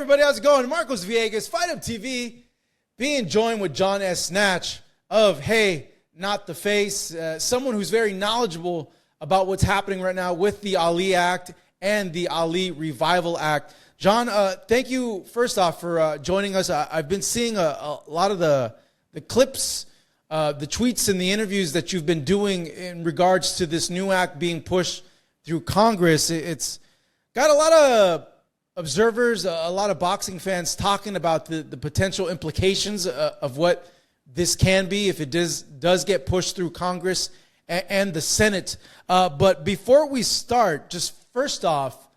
everybody, how's it going? Marcos Villegas, Fight Up TV, being joined with John S. Nash of Hey, Not the Face, someone who's very knowledgeable about what's happening right now with the Ali Act and the Ali Revival Act. John, thank you, first off, for joining us. I've been seeing a lot of the clips, the tweets and the interviews that you've been doing in regards to this new act being pushed through Congress. It's got a lot of observers, a lot of boxing fans talking about the potential implications of what this can be if it does get pushed through Congress and the Senate. But before we start, just first off,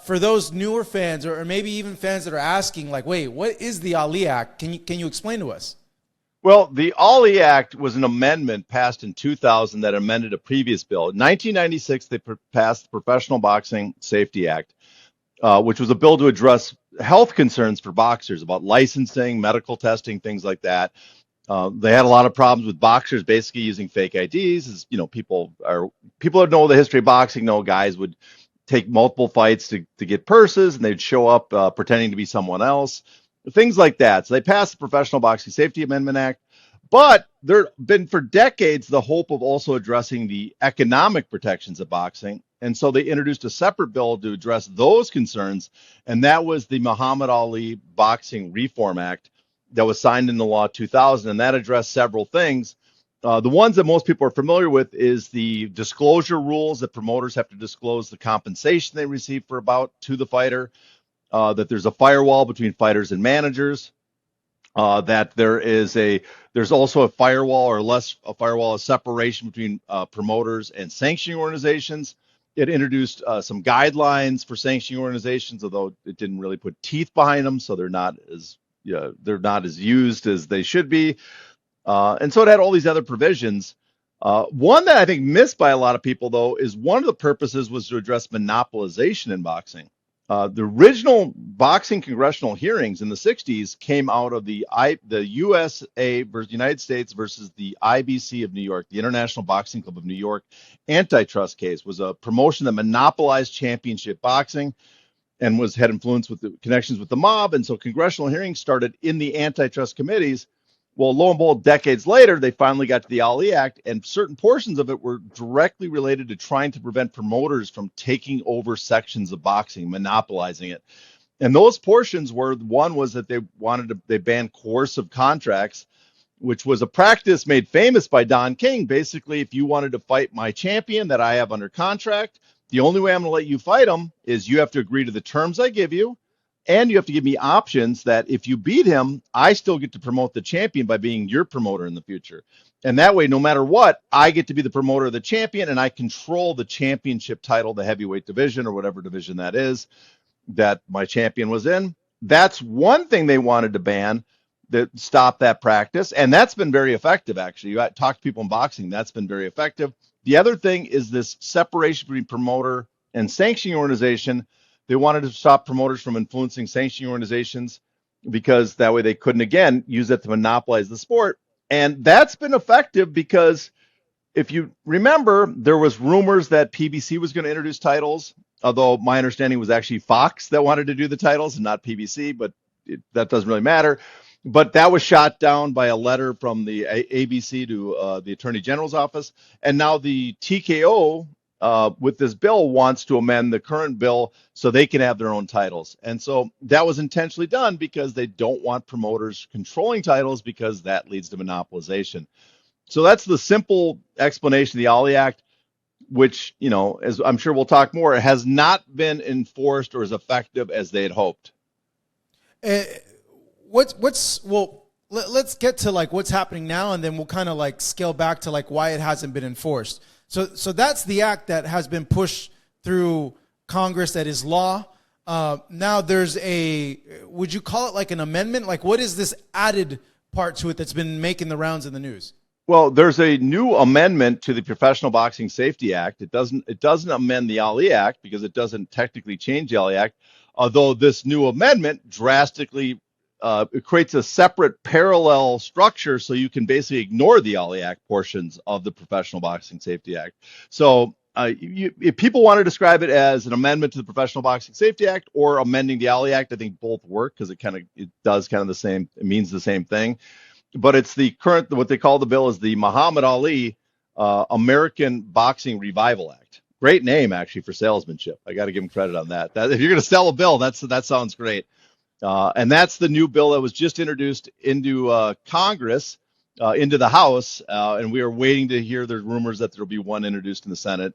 for those newer fans or maybe even fans that are asking, like, wait, what is the Ali Act? Can you explain to us? Well, the Ali Act was an amendment passed in 2000 that amended a previous bill. In 1996, they passed the Professional Boxing Safety Act, which was a bill to address health concerns for boxers about licensing, medical testing, things like that. They had a lot of problems with boxers basically using fake IDs. As you know, people that know the history of boxing know guys would take multiple fights to get purses, and they'd show up pretending to be someone else, things like that. So they passed the Professional Boxing Safety Amendment Act, but there been for decades the hope of also addressing the economic protections of boxing. And so they introduced a separate bill to address those concerns, and that was the Muhammad Ali Boxing Reform Act that was signed into law 2000, and that addressed several things. The ones that most people are familiar with is the disclosure rules that promoters have to disclose the compensation they receive for a bout to the fighter, that there's a firewall between fighters and managers, that there's also a firewall a separation between promoters and sanctioning organizations. It introduced some guidelines for sanctioning organizations, although it didn't really put teeth behind them, so they're not as used as they should be. And so it had all these other provisions. One that I think missed by a lot of people, though, is one of the purposes was to address monopolization in boxing. The original boxing congressional hearings in the 60s came out of the USA versus United States versus the IBC of New York, the International Boxing Club of New York antitrust case. Was a promotion that monopolized championship boxing and had influence with the connections with the mob. And so congressional hearings started in the antitrust committees. Well, lo and behold, decades later, they finally got to the Ali Act, and certain portions of it were directly related to trying to prevent promoters from taking over sections of boxing, monopolizing it. And those portions one was that they banned coercive contracts, which was a practice made famous by Don King. Basically, if you wanted to fight my champion that I have under contract, the only way I'm going to let you fight him is you have to agree to the terms I give you, and you have to give me options that if you beat him, I still get to promote the champion by being your promoter in the future. And that way, no matter what, I get to be the promoter of the champion, and I control the championship title, the heavyweight division or whatever division that is that my champion was in. That's one thing they wanted to ban, that stop that practice. And that's been very effective, actually. You talk to people in boxing, that's been very effective. The other thing is this separation between promoter and sanctioning organization. They wanted to stop promoters from influencing sanctioning organizations because that way they couldn't, again, use it to monopolize the sport. And that's been effective because if you remember, there was rumors that PBC was going to introduce titles, although my understanding was actually Fox that wanted to do the titles and not PBC, but that doesn't really matter. But that was shot down by a letter from the ABC to the Attorney General's office. And now the TKO, with this bill, wants to amend the current bill so they can have their own titles. And so that was intentionally done because they don't want promoters controlling titles, because that leads to monopolization. So that's the simple explanation of the Ali Act, which, you know, as I'm sure we'll talk more, has not been enforced or as effective as they had hoped. Let's get to like what's happening now, and then we'll kind of like scale back to like why it hasn't been enforced. So that's the act that has been pushed through Congress, that is law. Now there's would you call it like an amendment? Like, what is this added part to it that's been making the rounds in the news? Well, there's a new amendment to the Professional Boxing Safety Act. It doesn't amend the Ali Act because it doesn't technically change the Ali Act, although this new amendment drastically it creates a separate parallel structure, so you can basically ignore the Ali Act portions of the Professional Boxing Safety Act. So if people want to describe it as an amendment to the Professional Boxing Safety Act or amending the Ali Act, I think both work because it does kind of the same, it means the same thing. But it's the current, what they call the bill is the Muhammad Ali American Boxing Revival Act. Great name, actually, for salesmanship. I got to give him credit on that. If you're going to sell a bill, that sounds great. And that's the new bill that was just introduced into Congress, into the House, and we are waiting to hear. There's rumors that there'll be one introduced in the Senate,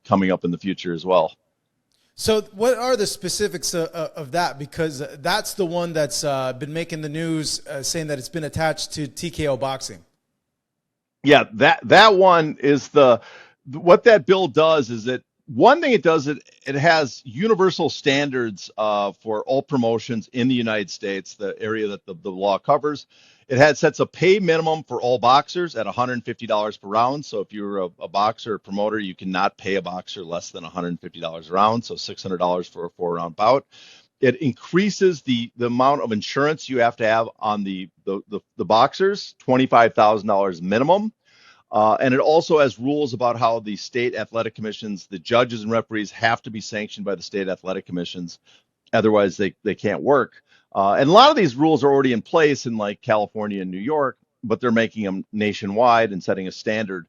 coming up in the future as well. So what are the specifics of that? Because that's the one that's been making the news, saying that it's been attached to TKO boxing. Yeah, that one is what that bill does is that one thing it does, it has universal standards for all promotions in the United States, the area that the law covers. It sets a pay minimum for all boxers at $150 per round. So if you're a boxer or promoter, you cannot pay a boxer less than $150 a round, so $600 for a 4-round bout. It increases the amount of insurance you have to have on the boxers, $25,000 minimum. And it also has rules about how the state athletic commissions, the judges and referees have to be sanctioned by the state athletic commissions. Otherwise, they can't work. And a lot of these rules are already in place in like California and New York, but they're making them nationwide and setting a standard.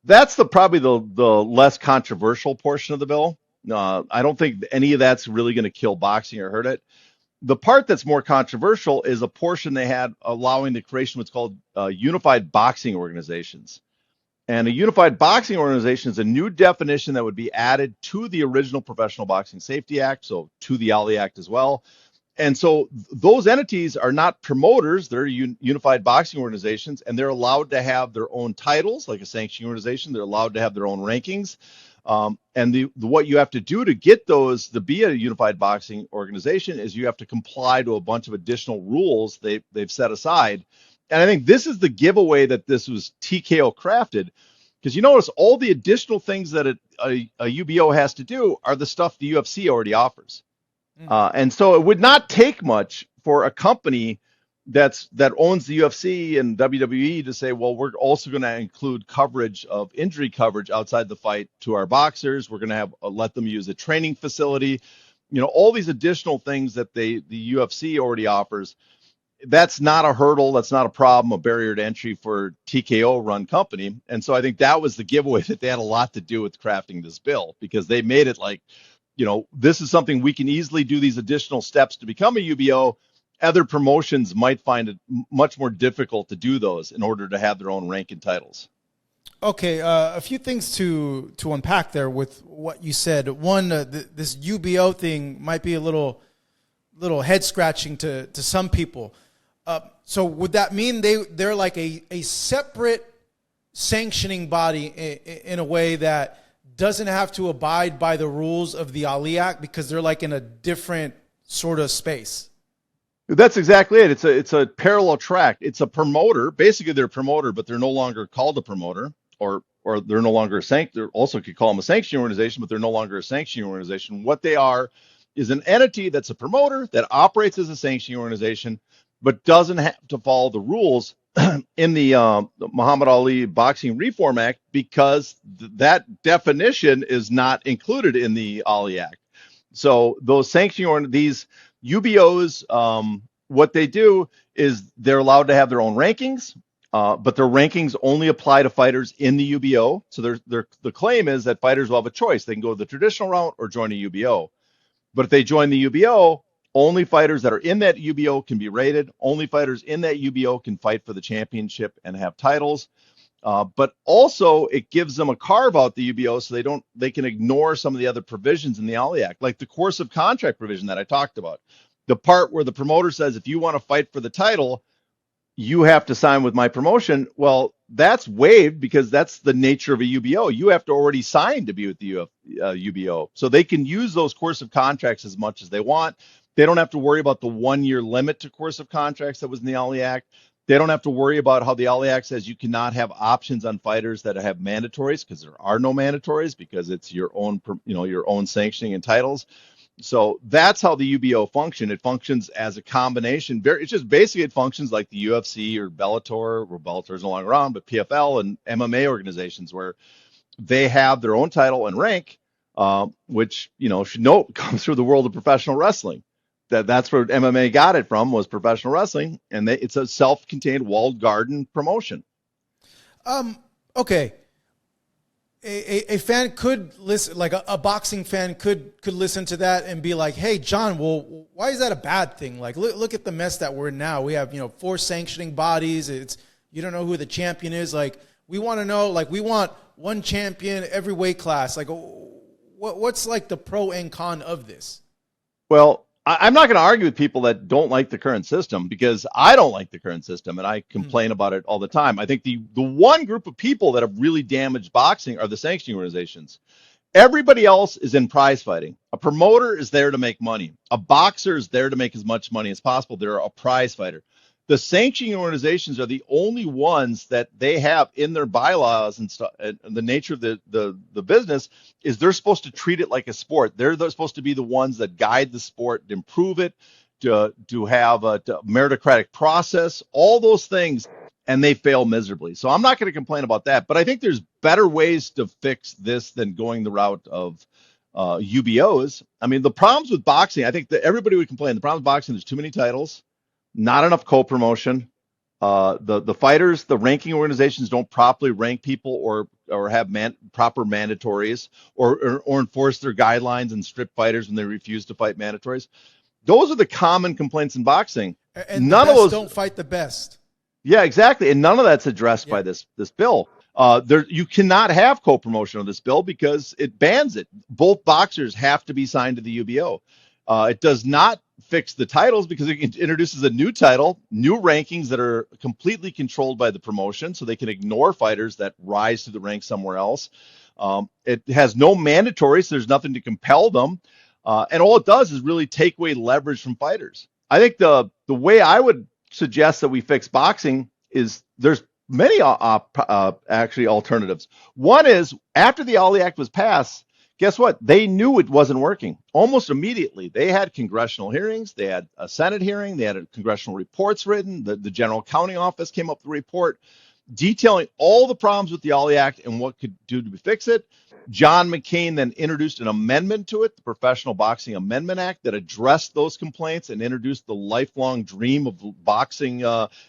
That's probably the less controversial portion of the bill. I don't think any of that's really going to kill boxing or hurt it. The part that's more controversial is a portion they had allowing the creation of what's called unified boxing organizations. And a unified boxing organization is a new definition that would be added to the original Professional Boxing Safety Act, so to the Ali Act as well. And so those entities are not promoters, they're unified boxing organizations, and they're allowed to have their own titles, like a sanctioning organization. They're allowed to have their own rankings. And what you have to do to get those to be a unified boxing organization is you have to comply to a bunch of additional rules they've set aside. And I think this is the giveaway that this was TKO crafted, because you notice all the additional things that a UBO has to do are the stuff the UFC already offers. And so it would not take much for a company that owns the UFC and WWE to say, well, we're also going to include coverage of injury coverage outside the fight to our boxers. We're going to have let them use a training facility, all these additional things that the UFC already offers. That's not a hurdle. That's not a problem, a barrier to entry for TKO run company. And so I think that was the giveaway, that they had a lot to do with crafting this bill, because they made it like, this is something we can easily do these additional steps to become a UBO. Other promotions might find it much more difficult to do those in order to have their own rank and titles. Okay, a few things to unpack there with what you said. One, this UBO thing might be a little head scratching to some people. So would that mean they're like a separate sanctioning body in a way that doesn't have to abide by the rules of the Ali Act, because they're like in a different sort of space? That's exactly it. It's a parallel track. It's a promoter. Basically, they're a promoter, but they're no longer called a promoter, or they're no longer They also could call them a sanctioning organization, but they're no longer a sanctioning organization. What they are is an entity that's a promoter that operates as a sanctioning organization, but doesn't have to follow the rules in the Muhammad Ali Boxing Reform Act, because that definition is not included in the Ali Act. So those these UBOs, what they do is they're allowed to have their own rankings, but their rankings only apply to fighters in the UBO. So the claim is that fighters will have a choice. They can go the traditional route or join a UBO. But if they join the UBO, only fighters that are in that UBO can be rated. Only fighters in that UBO can fight for the championship and have titles. But also it gives them a carve out the UBO, so they can ignore some of the other provisions in the Ali Act, like the course of contract provision that I talked about. The part where the promoter says, if you want to fight for the title, you have to sign with my promotion. Well, that's waived because that's the nature of a UBO. You have to already sign to be with the UBO. So they can use those course of contracts as much as they want. They don't have to worry about the 1-year limit to course of contracts that was in the Ali Act. They don't have to worry about how the Ali Act says you cannot have options on fighters that have mandatories, because there are no mandatories, because it's your own sanctioning and titles. So that's how the UBO function. It functions as a combination. It's just basically, it functions like the UFC or Bellator, where Bellator is no longer around, but PFL and MMA organizations, where they have their own title and rank, which should know comes through the world of professional wrestling. That's where MMA got it from, was professional wrestling, and it's a self-contained walled garden promotion. Okay. A fan could listen, like a boxing fan could listen to that and be like, "Hey, John, well, why is that a bad thing? Like, look at the mess that we're in now. We have 4 sanctioning bodies. It's you don't know who the champion is. Like, we want to know. Like, we want one champion every weight class. Like, what's like the pro and con of this?" Well, I'm not going to argue with people that don't like the current system, because I don't like the current system and I complain about it all the time. I think the one group of people that have really damaged boxing are the sanctioning organizations. Everybody else is in prize fighting. A promoter is there to make money. A boxer is there to make as much money as possible. They're a prize fighter. The sanctioning organizations are the only ones that they have in their bylaws and stuff. And the nature of the business is they're supposed to treat it like a sport. They're supposed to be the ones that guide the sport, improve it, to have a meritocratic process, all those things, and they fail miserably. So I'm not going to complain about that. But I think there's better ways to fix this than going the route of UBOs. I mean, the problems with boxing, I think that everybody would complain. The problem with boxing, there's too many titles. Not enough co-promotion. The fighters, the ranking organizations don't properly rank people or have proper mandatories or enforce their guidelines and strip fighters when they refuse to fight mandatories. Those are the common complaints in boxing. And none of those don't fight the best. Yeah, exactly. And none of that's addressed by this bill. You cannot have co-promotion on this bill because it bans it. Both boxers have to be signed to the UBO. It does not fix the titles because it introduces a new title, new rankings that are completely controlled by the promotion, so they can ignore fighters that rise to the rank somewhere else. It has no mandatory, so there's nothing to compel them. And all it does is really take away leverage from fighters. I think the way I would suggest that we fix boxing is there's many actually alternatives. One is, after the Ali Act was passed, guess what? They knew it wasn't working almost immediately. They had congressional hearings. They had a Senate hearing. They had congressional reports written. The General Accounting Office came up with a report detailing all the problems with the Ali Act and what could do to fix it. John McCain then introduced an amendment to it, the Professional Boxing Amendment Act, that addressed those complaints and introduced the lifelong dream of boxing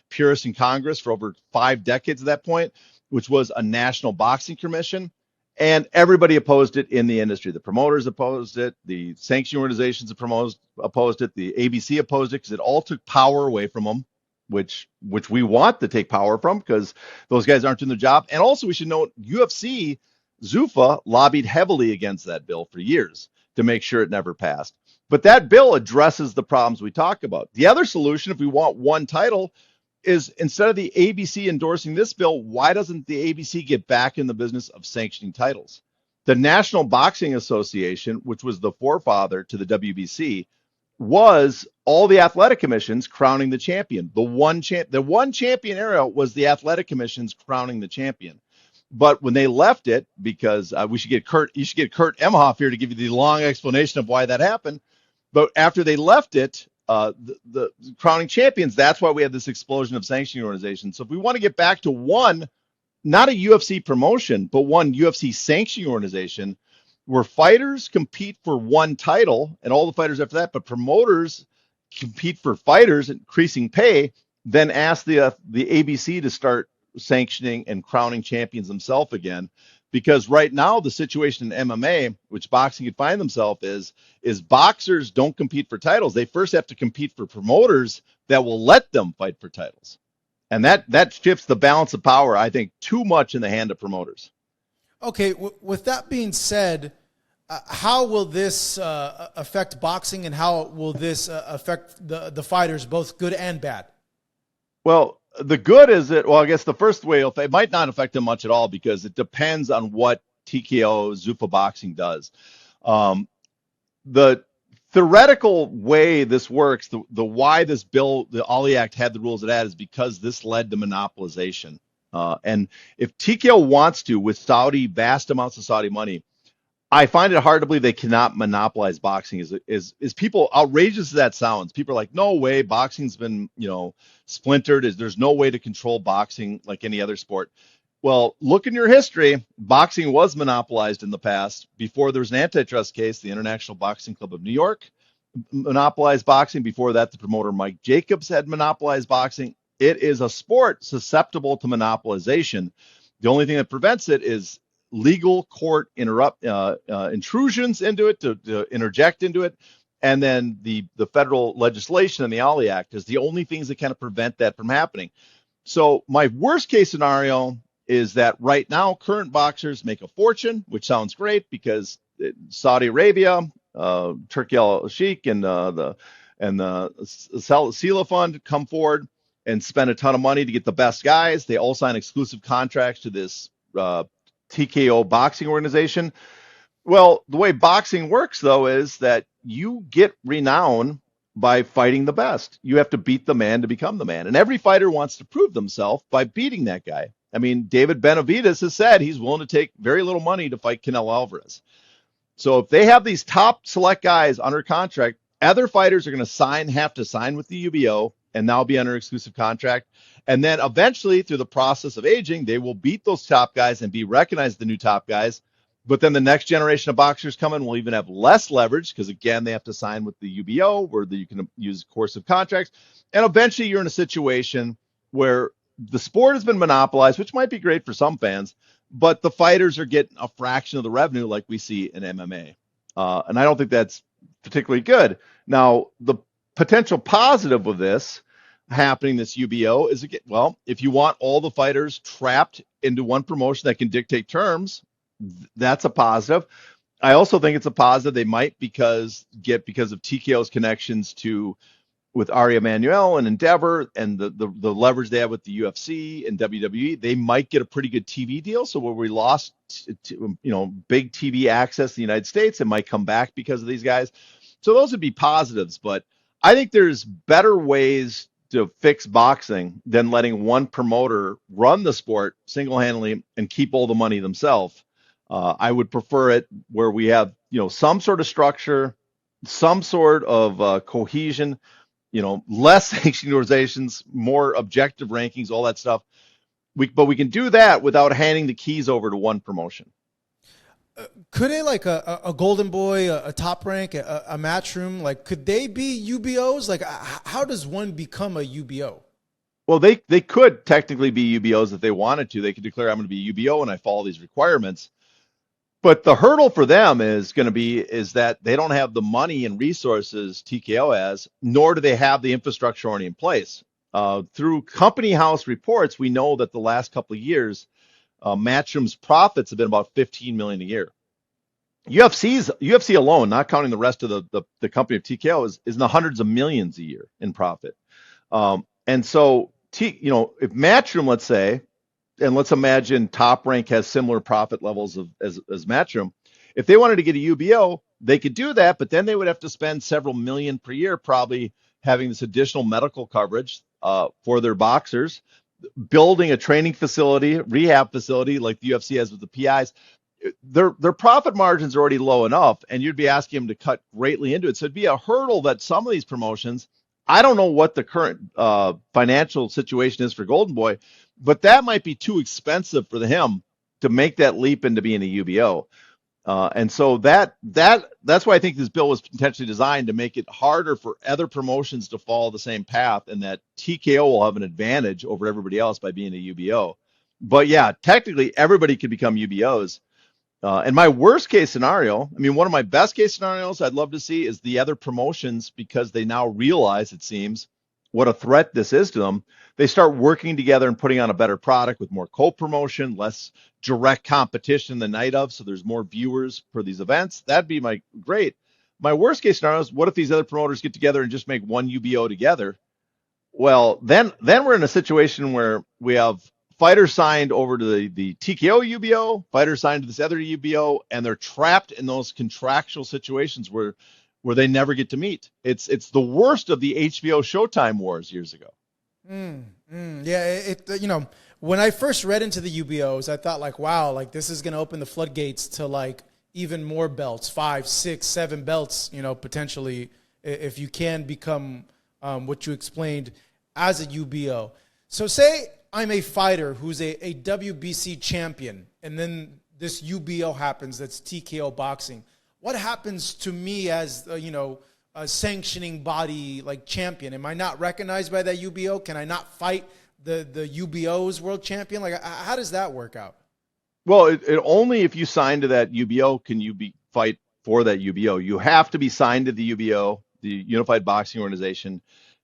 purists in Congress for over 5 decades at that point, which was a National Boxing Commission. And everybody opposed it in the industry. The promoters opposed it. The sanctioning organizations opposed it. The ABC opposed it because it all took power away from them, which we want to take power from because those guys aren't doing their job. And also, we should note, UFC, Zuffa lobbied heavily against that bill for years to make sure it never passed. But that bill addresses the problems we talk about. The other solution, if we want one title, is instead of the ABC endorsing this bill, why doesn't the ABC get back in the business of sanctioning titles? The National Boxing Association, which was the forefather to the WBC, was all the athletic commissions crowning the champion. The one champion era was the athletic commissions crowning the champion. But when they left it, because you should get Kurt Emhoff here to give you the long explanation of why that happened. But after they left it, the crowning champions, that's why we have this explosion of sanctioning organizations. So if we want to get back to one, not a UFC promotion, but one UFC sanctioning organization where fighters compete for one title and all the fighters after that, but promoters compete for fighters, increasing pay, then ask the ABC to start sanctioning and crowning champions themselves again. Because right now, the situation in MMA, which boxing could find themselves is boxers don't compete for titles. They first have to compete for promoters that will let them fight for titles. And that shifts the balance of power, I think, too much in the hand of promoters. Okay, with that being said, how will this affect boxing, and how will this affect the fighters, both good and bad? Well, the good is that, well, I guess the first way, it might not affect them much at all because it depends on what TKO Zuffa Boxing does. The theoretical way this works, the why this bill, the Ali Act, had the rules it had is because this led to monopolization. And if TKO wants to, with vast amounts of Saudi money, I find it hard to believe they cannot monopolize boxing. Is people, outrageous as that sounds, people are like, no way, boxing's been, splintered. There's no way to control boxing like any other sport. Well, look in your history. Boxing was monopolized in the past. Before there was an antitrust case, the International Boxing Club of New York monopolized boxing. Before that, the promoter Mike Jacobs had monopolized boxing. It is a sport susceptible to monopolization. The only thing that prevents it is legal court intrusions into it to interject into it. And then the federal legislation and the Ollie Act is the only things that kind of prevent that from happening. So my worst case scenario is that right now current boxers make a fortune, which sounds great because Saudi Arabia, Turkey al-Sheikh, and the Sela Fund come forward and spend a ton of money to get the best guys. They all sign exclusive contracts to this TKO boxing organization. Well, the way boxing works, though, is that you get renown by fighting the best. You have to beat the man to become the man. And every fighter wants to prove themselves by beating that guy. I mean, David Benavidez has said he's willing to take very little money to fight Canelo Alvarez. So if they have these top select guys under contract, other fighters are going to have to sign with the UBO and now be under exclusive contract. And then eventually, through the process of aging, they will beat those top guys and be recognized as the new top guys. But then the next generation of boxers coming will even have less leverage because, again, they have to sign with the UBO where you can use coercive contracts. And eventually you're in a situation where the sport has been monopolized, which might be great for some fans, but the fighters are getting a fraction of the revenue like we see in MMA. And I don't think that's particularly good. Now, the potential positive of this happening, this UBO, is, well, if you want all the fighters trapped into one promotion that can dictate terms, that's a positive. I also think it's a positive they might because of TKO's connections with Ari Emanuel and Endeavor and the leverage they have with the UFC and WWE, they might get a pretty good TV deal. So where we lost big TV access in the United States, it might come back because of these guys. So those would be positives, but I think there's better ways to fix boxing than letting one promoter run the sport single-handedly and keep all the money themselves. I would prefer it where we have, some sort of structure, some sort of cohesion, less sanctioned organizations, more objective rankings, all that stuff. But we can do that without handing the keys over to one promotion. Could like a Golden Boy, a Top Rank, a Matchroom, like could they be UBOs? Like how does one become a UBO? Well, they could technically be UBOs if they wanted to. They could declare I'm going to be UBO and I follow these requirements. But the hurdle for them is that they don't have the money and resources TKO has, nor do they have the infrastructure already in place. Through company house reports, we know that the last couple of years, Matchroom's profits have been about $15 million a year. UFC alone, not counting the rest of the company of TKO, is in the hundreds of millions a year in profit. And so, if Matchroom, let's say, and let's imagine Top Rank has similar profit levels as Matchroom. If they wanted to get a UBO, they could do that, but then they would have to spend several million per year probably having this additional medical coverage for their boxers, building a training facility, rehab facility like the UFC has with the PIs. Their profit margins are already low enough, and you'd be asking them to cut greatly into it. So it'd be a hurdle that some of these promotions, I don't know what the current financial situation is for Golden Boy, but that might be too expensive for him to make that leap into being a UBO. And so that's why I think this bill was potentially designed to make it harder for other promotions to follow the same path, and that TKO will have an advantage over everybody else by being a UBO. But yeah, technically everybody could become UBOs. And my worst case scenario, one of my best case scenarios I'd love to see is the other promotions, because they now realize, it seems, what a threat this is to them. They start working together and putting on a better product with more co-promotion, less direct competition the night of, so there's more viewers for these events. That'd be great. My worst case scenario is, what if these other promoters get together and just make one UBO together? Well, then we're in a situation where we have fighters signed over to the TKO UBO, fighters signed to this other UBO, and they're trapped in those contractual situations where they never get to meet. It's the worst of the HBO Showtime wars years ago. Yeah, when I first read into the UBOs, I thought wow, this is going to open the floodgates to even more belts, 5, 6, 7 belts, potentially, if you can become what you explained as a UBO. So say I'm a fighter who's a WBC champion, and then this UBO happens, that's TKO boxing. What happens to me as, a sanctioning body like champion? Am I not recognized by that UBO? Can I not fight the UBO's world champion? Like, how does that work out? Well, it only if you sign to that UBO can you fight for that UBO. You have to be signed to the UBO, the Unified Boxing Organization,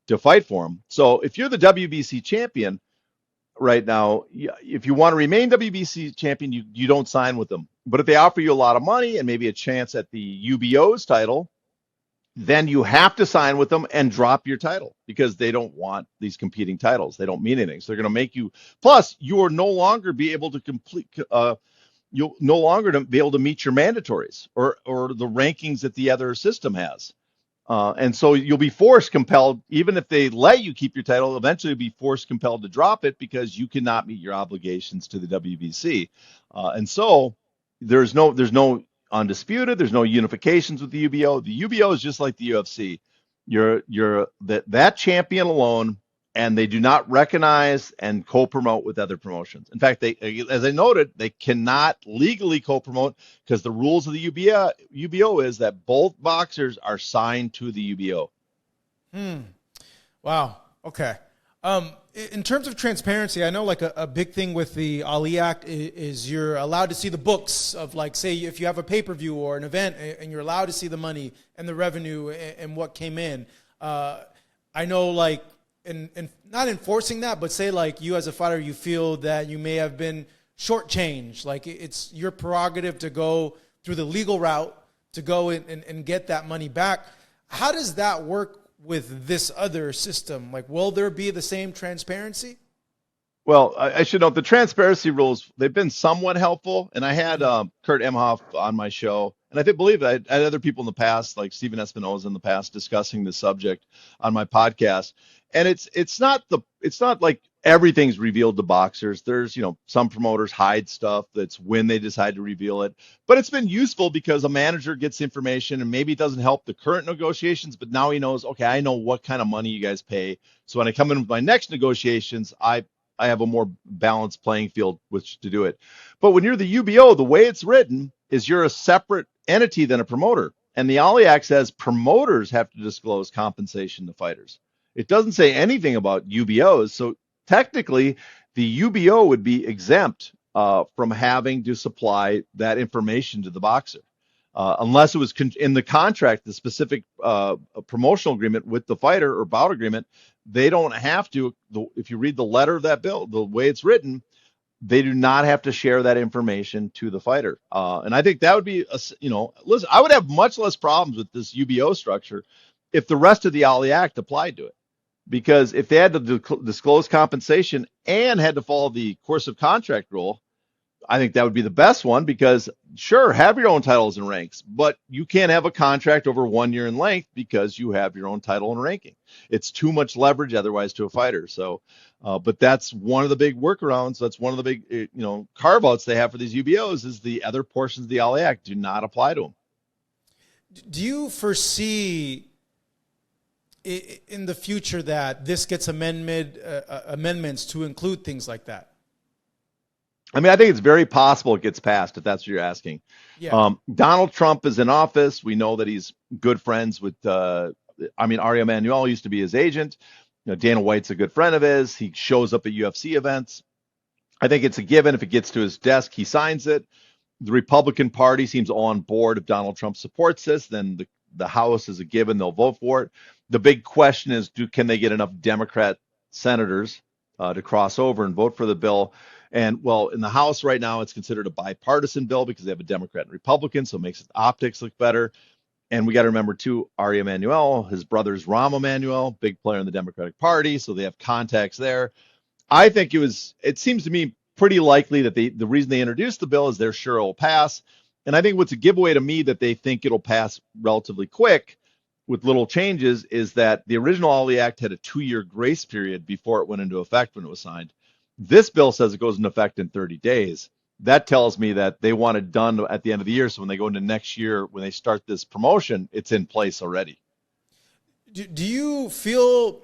to fight for them. So if you're the WBC champion right now, if you want to remain WBC champion, you don't sign with them. But if they offer you a lot of money and maybe a chance at the UBO's title, then you have to sign with them and drop your title because they don't want these competing titles. They don't mean anything. So they're going to make you. Plus, you will no longer be able to complete. You'll no longer be able to meet your mandatories or the rankings that the other system has. And so you'll be compelled, even if they let you keep your title, eventually you'll be compelled to drop it because you cannot meet your obligations to the WBC. And so there's no undisputed, there's no unifications with the UBO. The UBO is just like the UFC. You're that champion alone, and they do not recognize and co-promote with other promotions. In fact, they, as I noted, they cannot legally co-promote because the rules of the UBO is that both boxers are signed to the UBO. Wow. Okay. In terms of transparency, I know like a big thing with the Ali Act is you're allowed to see the books of, like, say if you have a pay-per-view or an event and you're allowed to see the money and the revenue and what came in. I know, like, and not enforcing that, but say like you as a fighter, you feel that you may have been shortchanged. Like, it's your prerogative to go through the legal route to go and get that money back. How does that work with this other system? Like, will there be the same transparency? Well, I should note the transparency rules, they've been somewhat helpful. And I had Kurt Emhoff on my show. And I believe I had other people in the past, like Steven Espinoza in the past, discussing the subject on my podcast. And it's not like everything's revealed to boxers. There's, some promoters hide stuff. That's when they decide to reveal it. But it's been useful because a manager gets information and maybe it doesn't help the current negotiations, but now he knows, okay, I know what kind of money you guys pay. So when I come in with my next negotiations, I have a more balanced playing field which to do it. But when you're the UBO, the way it's written is you're a separate entity than a promoter. And the Ali Act says promoters have to disclose compensation to fighters. It doesn't say anything about UBOs. So technically, the UBO would be exempt from having to supply that information to the boxer. Unless it was in the contract, the specific promotional agreement with the fighter or bout agreement, they don't have to. If you read the letter of that bill, the way it's written, they do not have to share that information to the fighter. And I think that would be, listen, I would have much less problems with this UBO structure if the rest of the Ali Act applied to it. Because if they had to disclose compensation and had to follow the course of contract rule, I think that would be the best one because, sure, have your own titles and ranks, but you can't have a contract over 1 year in length because you have your own title and ranking. It's too much leverage otherwise to a fighter. So, but that's one of the big workarounds. That's one of the big, carve-outs they have for these UBOs is the other portions of the Ali Act do not apply to them. Do you foresee in the future that this gets amendments to include things like that? I mean, I think it's very possible it gets passed if that's what you're asking. Yeah. Donald Trump is in office. We know that he's good friends with, Ari Emanuel used to be his agent. Dana White's a good friend of his. He shows up at UFC events. I think it's a given. If it gets to his desk, he signs it. The Republican Party seems on board. If Donald Trump supports this, then the House is a given. They'll vote for it. The big question is, can they get enough Democrat senators to cross over and vote for the bill? And, well, in the House right now, it's considered a bipartisan bill because they have a Democrat and Republican, so it makes the optics look better. And we got to remember, too, Ari Emanuel, his brother's Rahm Emanuel, big player in the Democratic Party, so they have contacts there. I think it seems to me pretty likely that the reason they introduced the bill is they're sure it'll pass. And I think what's a giveaway to me that they think it'll pass relatively quick with little changes is that the original Ali Act had a 2-year grace period before it went into effect when it was signed. This bill says it goes into effect in 30 days. That tells me that they want it done at the end of the year. So when they go into next year, when they start this promotion, it's in place already. Do you feel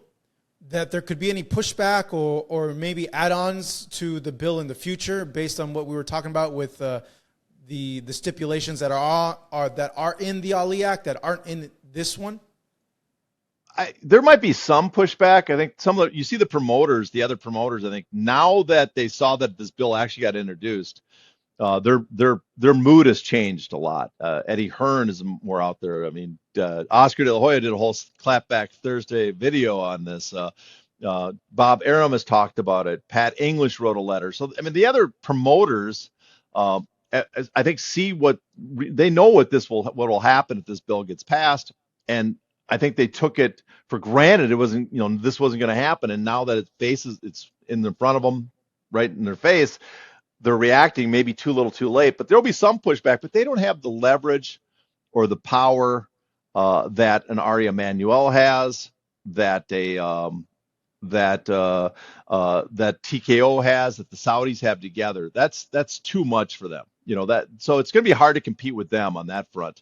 that there could be any pushback or maybe add-ons to the bill in the future based on what we were talking about with the stipulations that are in the Ali Act that aren't in this one? There might be some pushback. I think you see the other promoters, I think now that they saw that this bill actually got introduced, their mood has changed a lot. Eddie Hearn is more out there. I mean, Oscar De La Hoya did a whole Clapback Thursday video on this. Bob Arum has talked about it. Pat English wrote a letter. So, I mean, the other promoters, I think, they know what will happen if this bill gets passed, and I think they took it for granted. It wasn't, this wasn't going to happen, and now that it's in the front of them, right in their face, they're reacting maybe too little, too late. But there'll be some pushback, but they don't have the leverage or the power that an Ari Emanuel has, that TKO has, that the Saudis have together. That's too much for them. So it's going to be hard to compete with them on that front.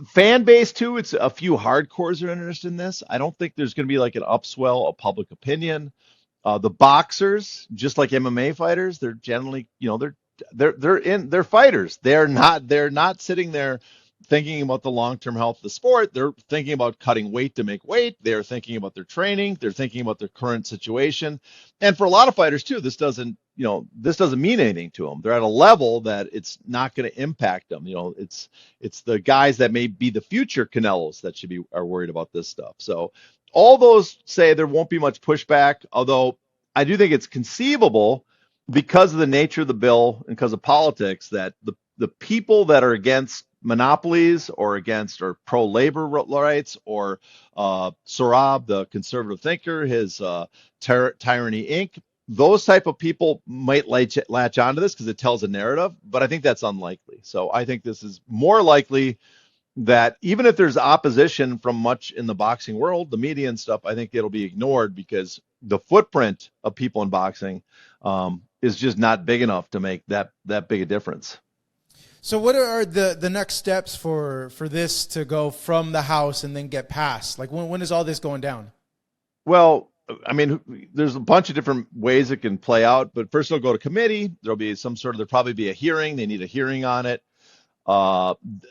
Fan base too, it's a few hardcores are interested in this. I don't think there's going to be like an upswell of public opinion. The boxers, just like MMA fighters, they're generally, they're fighters. They're not sitting there thinking about the long-term health of the sport. They're thinking about cutting weight to make weight. They're thinking about their training. They're thinking about their current situation. And for a lot of fighters too, this doesn't mean anything to them. They're at a level that it's not going to impact them. It's the guys that may be the future Canelos that are worried about this stuff. So all those say there won't be much pushback, although I do think it's conceivable, because of the nature of the bill and because of politics, that the people that are against monopolies or pro-labor rights, or Sorab, the conservative thinker, his Tyranny Inc., those type of people might latch onto this because it tells a narrative, but I think that's unlikely. So I think this is more likely that even if there's opposition from much in the boxing world, the media and stuff, I think it'll be ignored because the footprint of people in boxing is just not big enough to make that big a difference. So what are the next steps for this to go from the House and then get passed? Like when is all this going down? Well, I mean, there's a bunch of different ways it can play out, but first it'll go to committee. There'll probably be a hearing. They need a hearing on it.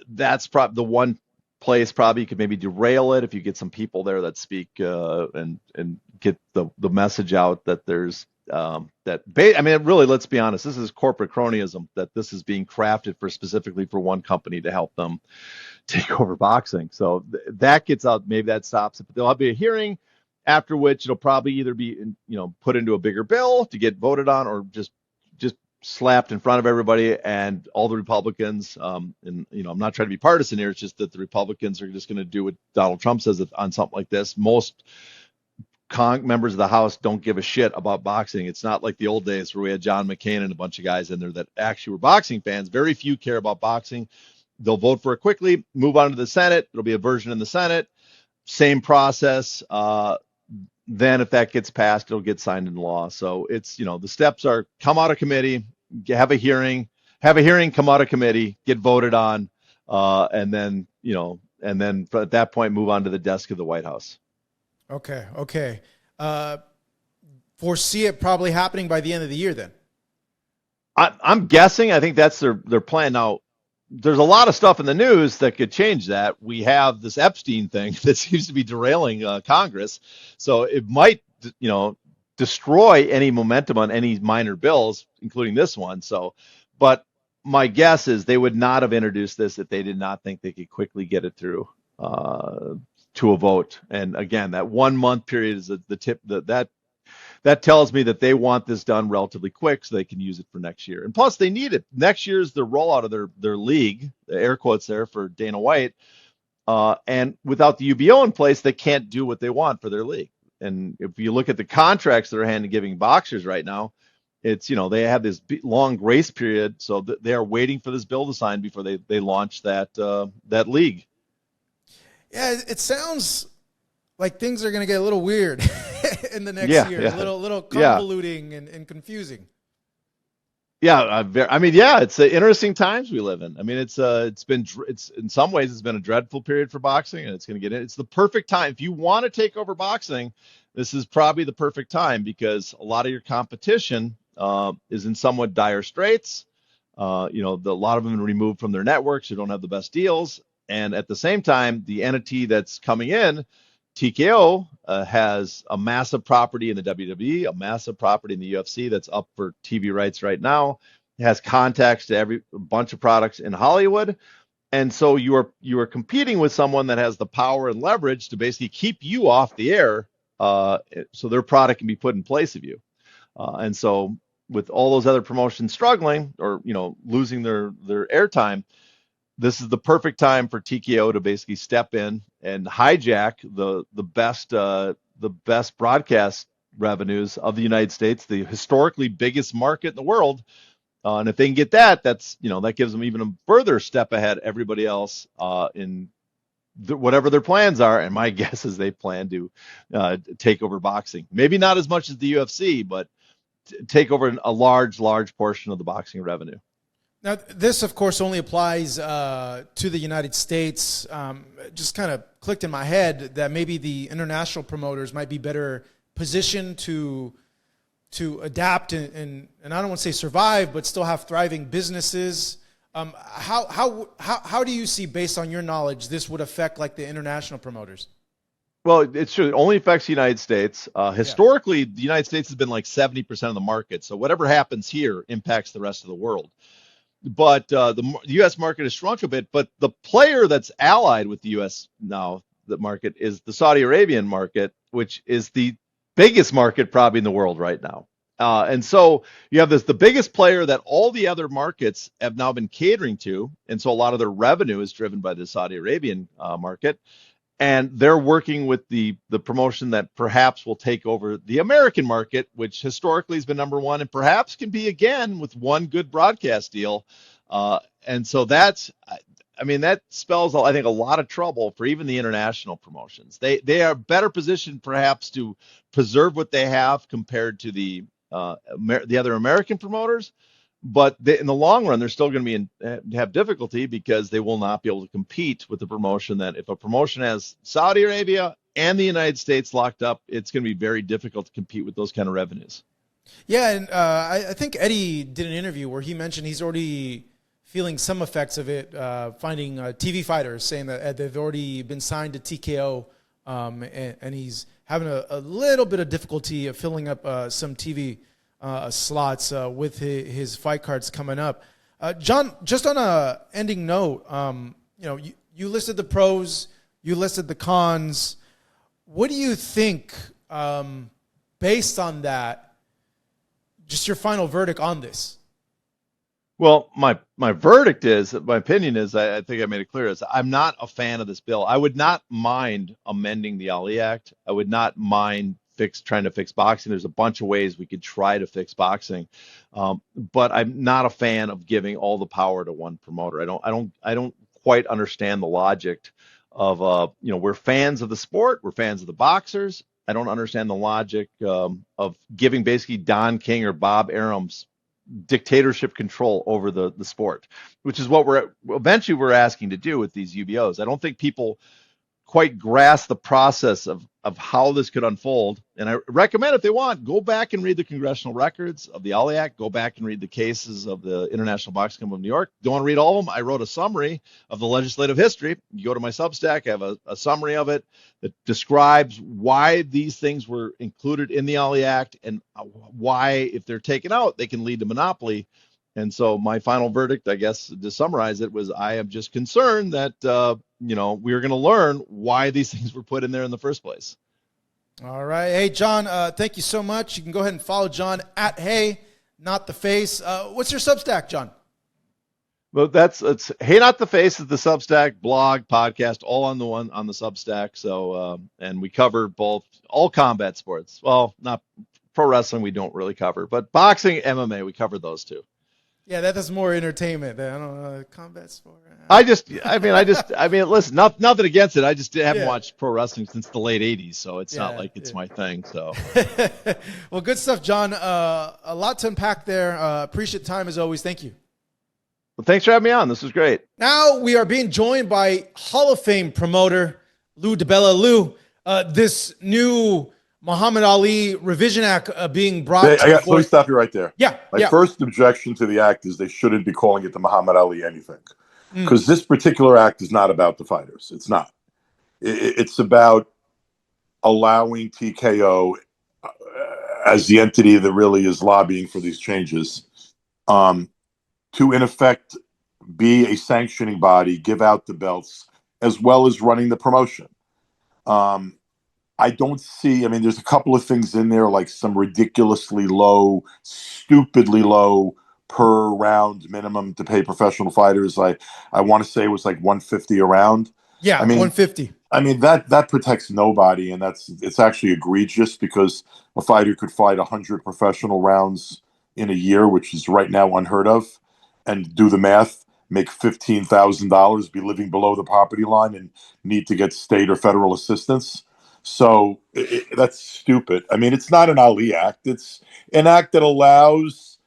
That's probably the one place probably you could maybe derail it if you get some people there that speak and get the message out that there's really, let's be honest, this is corporate cronyism, that this is being crafted specifically for one company to help them take over boxing. So that gets out, maybe that stops it, but there'll be a hearing, after which it'll probably either be put into a bigger bill to get voted on, or just slapped in front of everybody and all the Republicans. I'm not trying to be partisan here. It's just that the Republicans are just going to do what Donald Trump says on something like this. Most members of the House don't give a shit about boxing. It's not like the old days where we had John McCain and a bunch of guys in there that actually were boxing fans. Very few care about boxing. They'll vote for it quickly, move on to the Senate. There'll be a version in the Senate. Same process. Then if that gets passed, it'll get signed into law. So it's, the steps are come out of committee, have a hearing, come out of committee, get voted on, and then at that point, move on to the desk of the White House. Okay. Foresee it probably happening by the end of the year then? I'm guessing. I think that's their plan. Now, there's a lot of stuff in the news that could change that. We have this Epstein thing that seems to be derailing Congress. So it might, destroy any momentum on any minor bills, including this one. So, but my guess is they would not have introduced this if they did not think they could quickly get it through to a vote. And again, that 1 month period is the tip that tells me that they want this done relatively quick so they can use it for next year. And plus they need it. Next year is the rollout of their league, the air quotes there for Dana White. And without the UBO in place, they can't do what they want for their league. And if you look at the contracts that are giving boxers right now, it's, they have this long grace period. So they are waiting for this bill to sign before they launch that league. Yeah, it sounds like things are going to get a little weird in the next year, a little convoluting and confusing. Yeah, I mean, yeah, it's interesting times we live in. I mean, it's in some ways it's been a dreadful period for boxing, and it's going to get in. It's the perfect time if you want to take over boxing. This is probably the perfect time because a lot of your competition is in somewhat dire straits. A lot of them are removed from their networks who don't have the best deals, and at the same time, the entity that's coming in, TKO, has a massive property in the WWE, a massive property in the UFC that's up for TV rights right now. It has contacts to every bunch of products in Hollywood, and so you are competing with someone that has the power and leverage to basically keep you off the air, so their product can be put in place of you. And so with all those other promotions struggling or losing their airtime, this is the perfect time for TKO to basically step in and hijack the best broadcast revenues of the United States, the historically biggest market in the world. And if they can get that, that gives them even a further step ahead everybody else in whatever their plans are. And my guess is they plan to take over boxing. Maybe not as much as the UFC, but take over a large portion of the boxing revenue. Now, this, of course, only applies to the United States. It just kind of clicked in my head that maybe the international promoters might be better positioned to adapt and I don't want to say survive, but still have thriving businesses. How do you see, based on your knowledge, this would affect like the international promoters? Well, it's true. It only affects the United States. Historically, the United States has been like 70% of the market. So whatever happens here impacts the rest of the world. But the U.S. market has shrunk a bit. But the player that's allied with the U.S. now, the market, is the Saudi Arabian market, which is the biggest market probably in the world right now. And so you have the biggest player that all the other markets have now been catering to. And so a lot of their revenue is driven by the Saudi Arabian market. And they're working with the promotion that perhaps will take over the American market, which historically has been number one and perhaps can be again with one good broadcast deal. And so that spells, I think, a lot of trouble for even the international promotions. They are better positioned perhaps to preserve what they have compared to the other American promoters. But in the long run, they're still going to have difficulty because they will not be able to compete with the promotion that if a promotion has Saudi Arabia and the United States locked up, it's going to be very difficult to compete with those kind of revenues. Yeah, and I think Eddie did an interview where he mentioned he's already feeling some effects of it, finding TV fighters, saying that they've already been signed to TKO, and he's having a little bit of difficulty of filling up some TV slots with his fight cards coming up. John, just on a ending note, you listed the pros, you listed the cons. What do you think, based on that, just your final verdict on this? Well, my verdict is, my opinion is, I think I made it clear, is I'm not a fan of this bill. I would not mind amending the Ali Act. I would not mind trying to fix boxing. There's a bunch of ways we could try to fix boxing, but I'm not a fan of giving all the power to one promoter. I don't quite understand the logic of we're fans of the sport, we're fans of the boxers. I don't understand the logic of giving basically Don King or Bob Arum's dictatorship control over the sport, which is what we're asking to do with these UBOs. I don't think people quite grasp the process of how this could unfold. And I recommend, if they want, go back and read the congressional records of the Ali Act, go back and read the cases of the International Boxing Club of New York. Don't want to read all of them. I wrote a summary of the legislative history. You go to my Substack, I have a summary of it that describes why these things were included in the Ali Act and why, if they're taken out, they can lead to monopoly. And so my final verdict, I guess, to summarize it, was I am just concerned that, we're going to learn why these things were put in there in the first place. All right. Hey, John, thank you so much. You can go ahead and follow John at Hey Not The Face. What's your Substack, John? Well, it's Hey Not The Face is the Substack, blog, podcast, all on the Substack. So, and we cover all combat sports. Well, not pro wrestling, we don't really cover, but boxing, MMA, we cover those too. Yeah, that's more entertainment. I don't know, combat sport. Listen, nothing against it. I just haven't Yeah, watched pro wrestling since the late '80s, so it's not yeah, like it's yeah. my thing. So, Well, good stuff, John. A lot to unpack there. Appreciate the time as always. Thank you. well, thanks for having me on. This was great. Now we are being joined by Hall of Fame promoter Lou Dibella. Lou, this new Muhammad Ali Revision Act being brought to Let me forth. stop you right there. Yeah, My yeah. first objection to the act is they shouldn't be calling it the Muhammad Ali anything, Mm. because this particular act is not about the fighters. It's not. It's about allowing TKO, as the entity that really is lobbying for these changes, um, to in effect be a sanctioning body, give out the belts, as well as running the promotion. Um, I don't see, I mean, there's a couple of things in there, like some ridiculously low, stupidly low per round minimum to pay professional fighters. I want to say it was like 150 a round. Yeah, I mean, 150. that protects nobody, and it's actually egregious, because a fighter could fight 100 professional rounds in a year, which is right now unheard of, and do the math, make $15,000, be living below the poverty line, and need to get state or federal assistance. So that's stupid. I mean, it's not an Ali act. It's an act that allows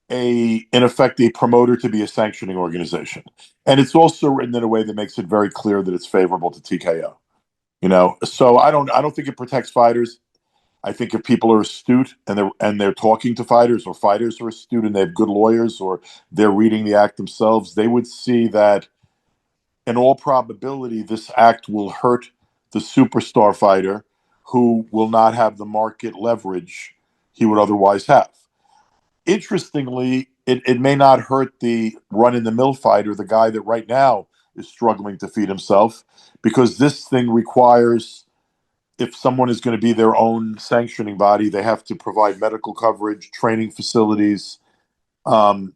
in effect, a promoter to be a sanctioning organization, and it's also written in a way that makes it very clear that it's favorable to TKO. So I don't think it protects fighters. I think if people are astute and they're talking to fighters, or fighters are astute and they have good lawyers, or they're reading the act themselves, they would see that in all probability this act will hurt the superstar fighter, who will not have the market leverage he would otherwise have. Interestingly, it may not hurt the run-in-the-mill fighter, the guy that right now is struggling to feed himself, because this thing requires, if someone is going to be their own sanctioning body, they have to provide medical coverage, training facilities. Um,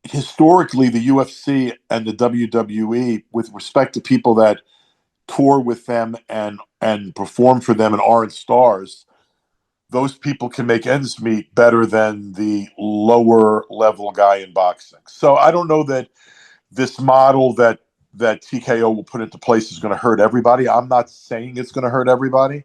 Historically, the UFC and the WWE, with respect to people that tour with them and perform for them and aren't stars, those people can make ends meet better than the lower level guy in boxing. So I don't know that this model that TKO will put into place is going to hurt everybody. I'm not saying it's going to hurt everybody,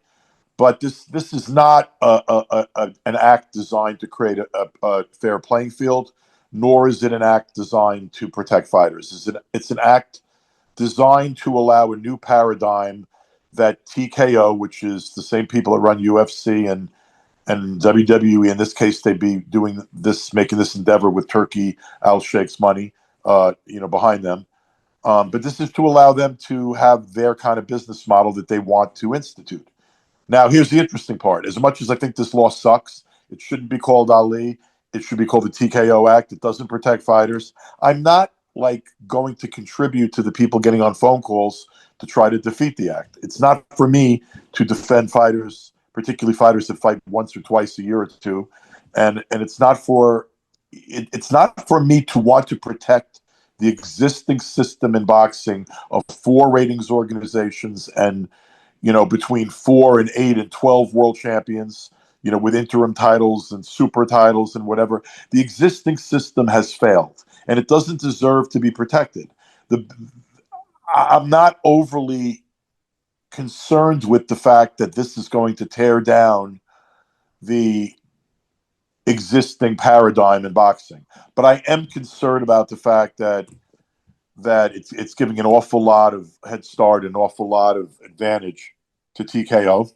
but this is not an act designed to create a fair playing field, nor is it an act designed to protect fighters. It's an act designed to allow a new paradigm that TKO, which is the same people that run UFC and WWE, in this case, they'd be doing this, making this endeavor with Turkey Al Sheikh's money, behind them. But this is to allow them to have their kind of business model that they want to institute. Now, here's the interesting part. As much as I think this law sucks, it shouldn't be called Ali. It should be called the TKO Act. It doesn't protect fighters. I'm not going to contribute to the people getting on phone calls to try to defeat the act. It's not for me to defend fighters, particularly fighters that fight once or twice a year or two, and it's not for me to want to protect the existing system in boxing of four ratings organizations and between 4 and 8 and 12 world champions, with interim titles and super titles and whatever. The existing system has failed, and it doesn't deserve to be protected. I'm not overly concerned with the fact that this is going to tear down the existing paradigm in boxing, but I am concerned about the fact that it's giving an awful lot of head start, an awful lot of advantage to TKO.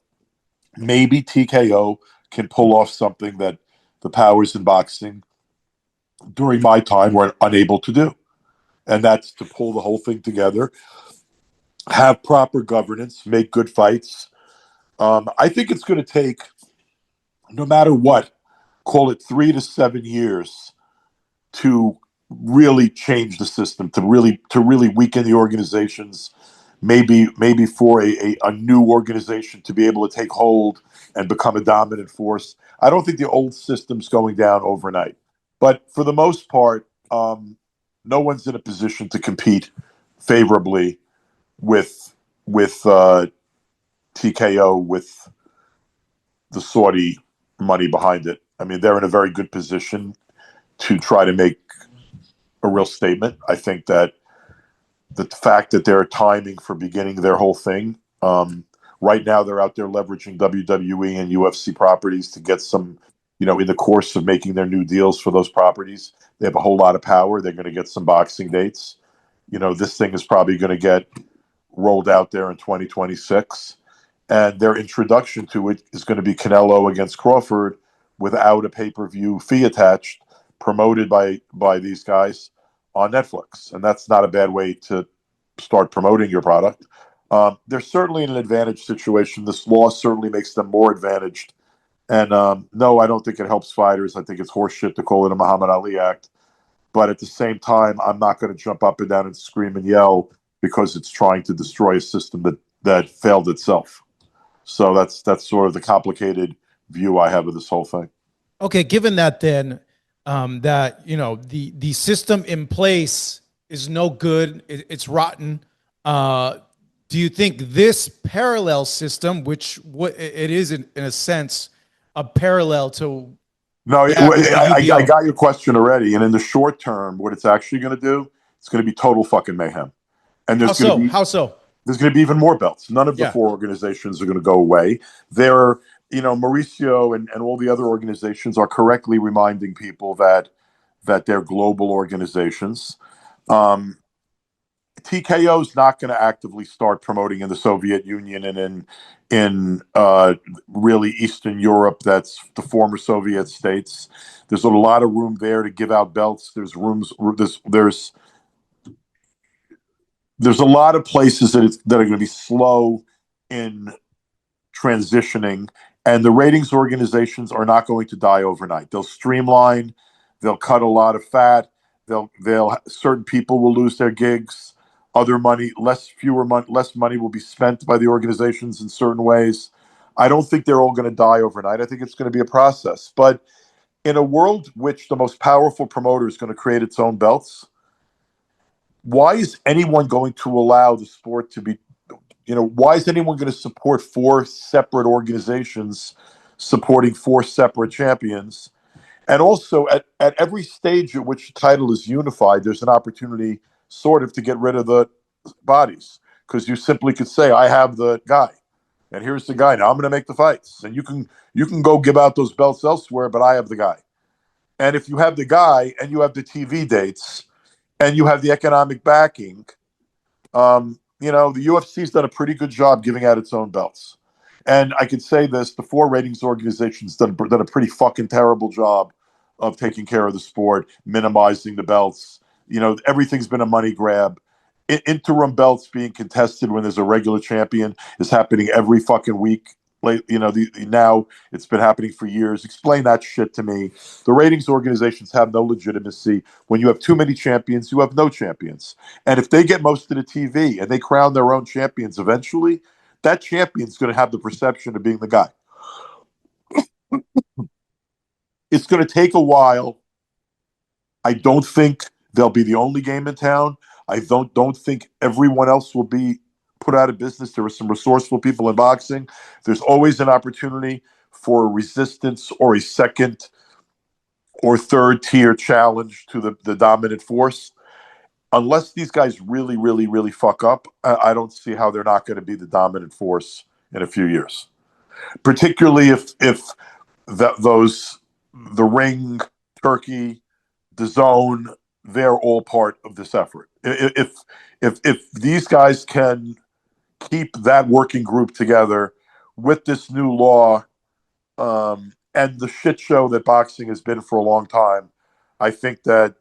Maybe TKO can pull off something that the powers in boxing during my time were unable to do. And that's to pull the whole thing together, have proper governance, make good fights. I think it's going to take, no matter what, call it 3 to 7 years to really change the system, to really weaken the organizations, maybe for a new organization to be able to take hold and become a dominant force. I don't think the old system's going down overnight, but for the most part, no one's in a position to compete favorably with TKO, with the Saudi money behind it. I mean, they're in a very good position. to try to make a real statement. I think that the fact that they're timing for beginning their whole thing. Right now, they're out there leveraging WWE and UFC properties to get some, in the course of making their new deals for those properties. They have a whole lot of power. They're going to get some boxing dates. This thing is probably going to get rolled out there in 2026. And their introduction to it is going to be Canelo against Crawford without a pay-per-view fee attached, promoted by these guys on Netflix. And that's not a bad way to start promoting your product. They're certainly in an advantage situation. This law certainly makes them more advantaged. And no, I don't think it helps fighters. I think it's horseshit to call it a Muhammad Ali Act. But at the same time, I'm not going to jump up and down and scream and yell because it's trying to destroy a system that failed itself. So that's sort of the complicated view I have of this whole thing. Okay, given that then, that the system in place is no good, it's rotten. Do you think this parallel system, which it is in a sense a parallel to? No, I got your question already. And in the short term, what it's actually going to do, it's going to be total fucking mayhem. And How so? There's going to be even more belts. None of the four organizations are going to go away. Mauricio and all the other organizations are correctly reminding people that they're global organizations. TKO is not going to actively start promoting in the Soviet Union and in really Eastern Europe. That's the former Soviet states. There's a lot of room there to give out belts. There's a lot of places that are going to be slow in transitioning, and the ratings organizations are not going to die overnight. They'll streamline. They'll cut a lot of fat. Certain people will lose their gigs. Less money will be spent by the organizations in certain ways. I don't think they're all going to die overnight. I think it's going to be a process. But in a world which the most powerful promoter is going to create its own belts, why is anyone going to allow the sport to be, why is anyone going to support four separate organizations supporting four separate champions? And also, at every stage at which the title is unified, there's an opportunity sort of to get rid of the bodies, because you simply could say, I have the guy, and here's the guy. Now I'm going to make the fights, and you can go give out those belts elsewhere, but I have the guy. And if you have the guy and you have the TV dates and you have the economic backing, the UFC's done a pretty good job giving out its own belts. And I could say this, the four ratings organizations done a pretty fucking terrible job of taking care of the sport, minimizing the belts. Everything's been a money grab. Interim belts being contested when there's a regular champion is happening every fucking week. Now it's been happening for years. Explain that shit to me. The ratings organizations have no legitimacy. When you have too many champions, you have no champions. And if they get most of the TV and they crown their own champions eventually, that champion's going to have the perception of being the guy. It's going to take a while. I don't think they'll be the only game in town. I don't think everyone else will be put out of business. There are some resourceful people in boxing. There's always an opportunity for a resistance or a second or third tier challenge to the dominant force. Unless these guys really, really, really fuck up, I don't see how they're not going to be the dominant force in a few years. Particularly if the Ring, Turkey, the Zone, they're all part of this effort. If these guys can keep that working group together with this new law and the shit show that boxing has been for a long time, I think that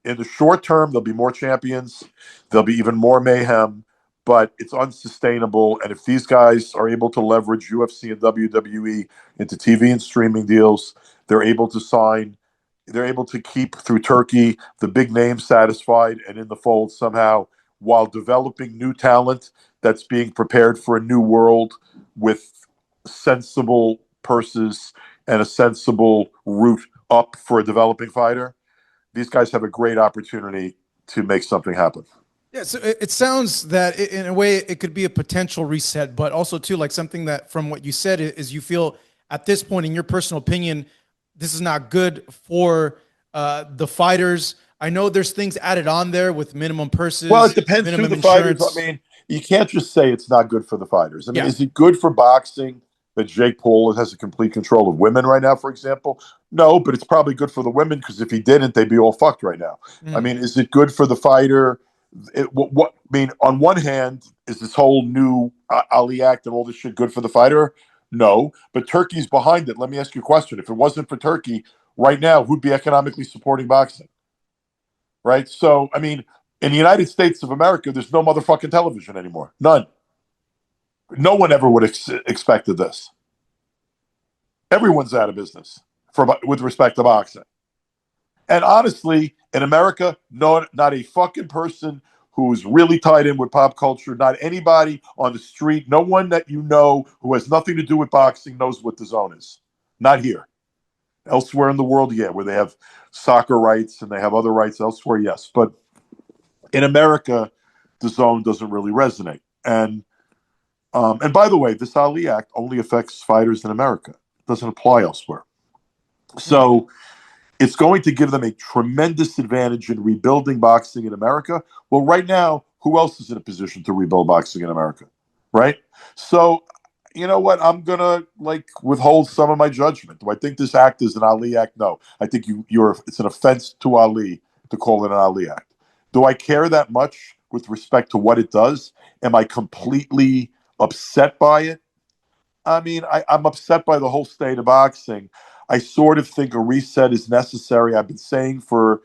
in the short term there'll be more champions, there'll be even more mayhem, but it's unsustainable. And if these guys are able to leverage UFC and WWE into TV and streaming deals, they're able to keep through Turkey the big names satisfied and in the fold somehow, while developing new talent that's being prepared for a new world with sensible purses and a sensible route up for a developing fighter. These guys have a great opportunity to make something happen. Yeah, so it sounds that in a way it could be a potential reset, but also too, like something that from what you said is you feel at this point, in your personal opinion, this is not good for the fighters? I know there's things added on there with minimum Well, it purses, depends who minimum the fighters. I insurance. mean, you can't just say it's not good for the fighters. I mean, Yeah. is it good for boxing that Jake Paul has a complete control of women right now, for example? No, but it's probably good for the women because if he didn't, they'd be all fucked right now. I Mm. mean, is it good for the fighter? What I mean, on one hand, is this whole new Ali Act and all this shit good for the fighter? No, but Turkey's behind it. Let me ask you a question. If it wasn't for Turkey, right now, who'd be economically supporting boxing? Right? So, I mean, in the United States of America, there's no motherfucking television anymore. None. No one ever would expected this. Everyone's out of business with respect to boxing. And honestly, in America, no, not a fucking person who's really tied in with pop culture, not anybody on the street, no one that you know who has nothing to do with boxing knows what the zone is. Not here. Elsewhere in the world, yeah, where they have soccer rights and they have other rights elsewhere, yes. But in America, the zone doesn't really resonate. And by the way, this Ali Act only affects fighters in America. It doesn't apply elsewhere. Mm. So it's going to give them a tremendous advantage in rebuilding boxing in America. Well, right now, who else is in a position to rebuild boxing in America? Right? So, you know what? I'm gonna like withhold some of my judgment. Do I think this act is an Ali Act? No. I think you're it's an offense to Ali to call it an Ali Act. Do I care that much with respect to what it does? Am I completely upset by it? I mean, I'm upset by the whole state of boxing. I sort of think a reset is necessary. I've been saying for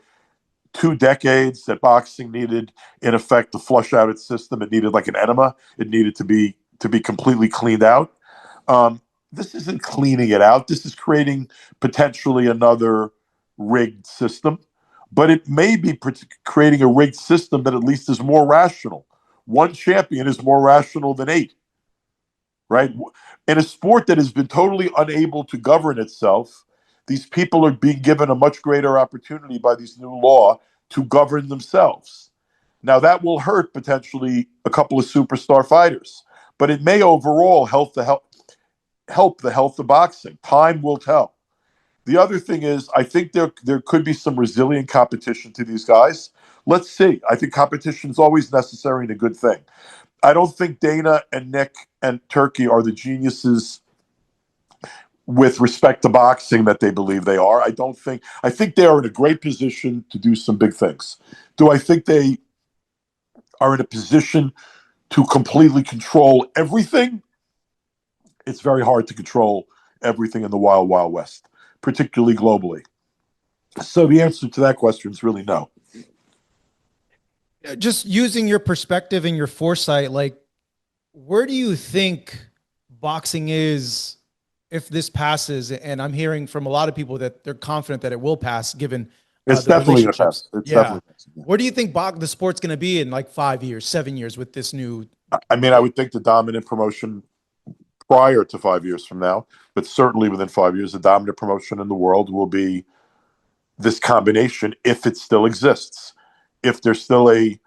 2 decades that boxing needed, in effect, to flush out its system. It needed like an enema. It needed to be completely cleaned out. This isn't cleaning it out. This is creating potentially another rigged system, but it may be creating a rigged system that at least is more rational. One champion is more rational than eight, right? In a sport that has been totally unable to govern itself, these people are being given a much greater opportunity by this new law to govern themselves. Now, that will hurt potentially a couple of superstar fighters, but it may overall help the health of boxing. Time will tell. The other thing is, I think there could be some resilient competition to these guys. Let's see. I think competition is always necessary and a good thing. I don't think Dana and Nick and Turkey are the geniuses with respect to boxing that they believe they are. I think they are in a great position to do some big things. Do I think they are in a position to completely control everything? It's very hard to control everything in the wild, wild west, particularly globally. So the answer to that question is really no. Just using your perspective and your foresight, like, where do you think boxing is if this passes? And I'm hearing from a lot of people that they're confident that it will pass, given It's the definitely going to relationships. pass. It's Yeah. definitely passing. Yeah. Where do you think the sport's going to be in like 5 years, 7 years with this new? I mean, I would think the dominant promotion prior to 5 years from now, but certainly within 5 years, the dominant promotion in the world will be this combination if it still exists. If there's still a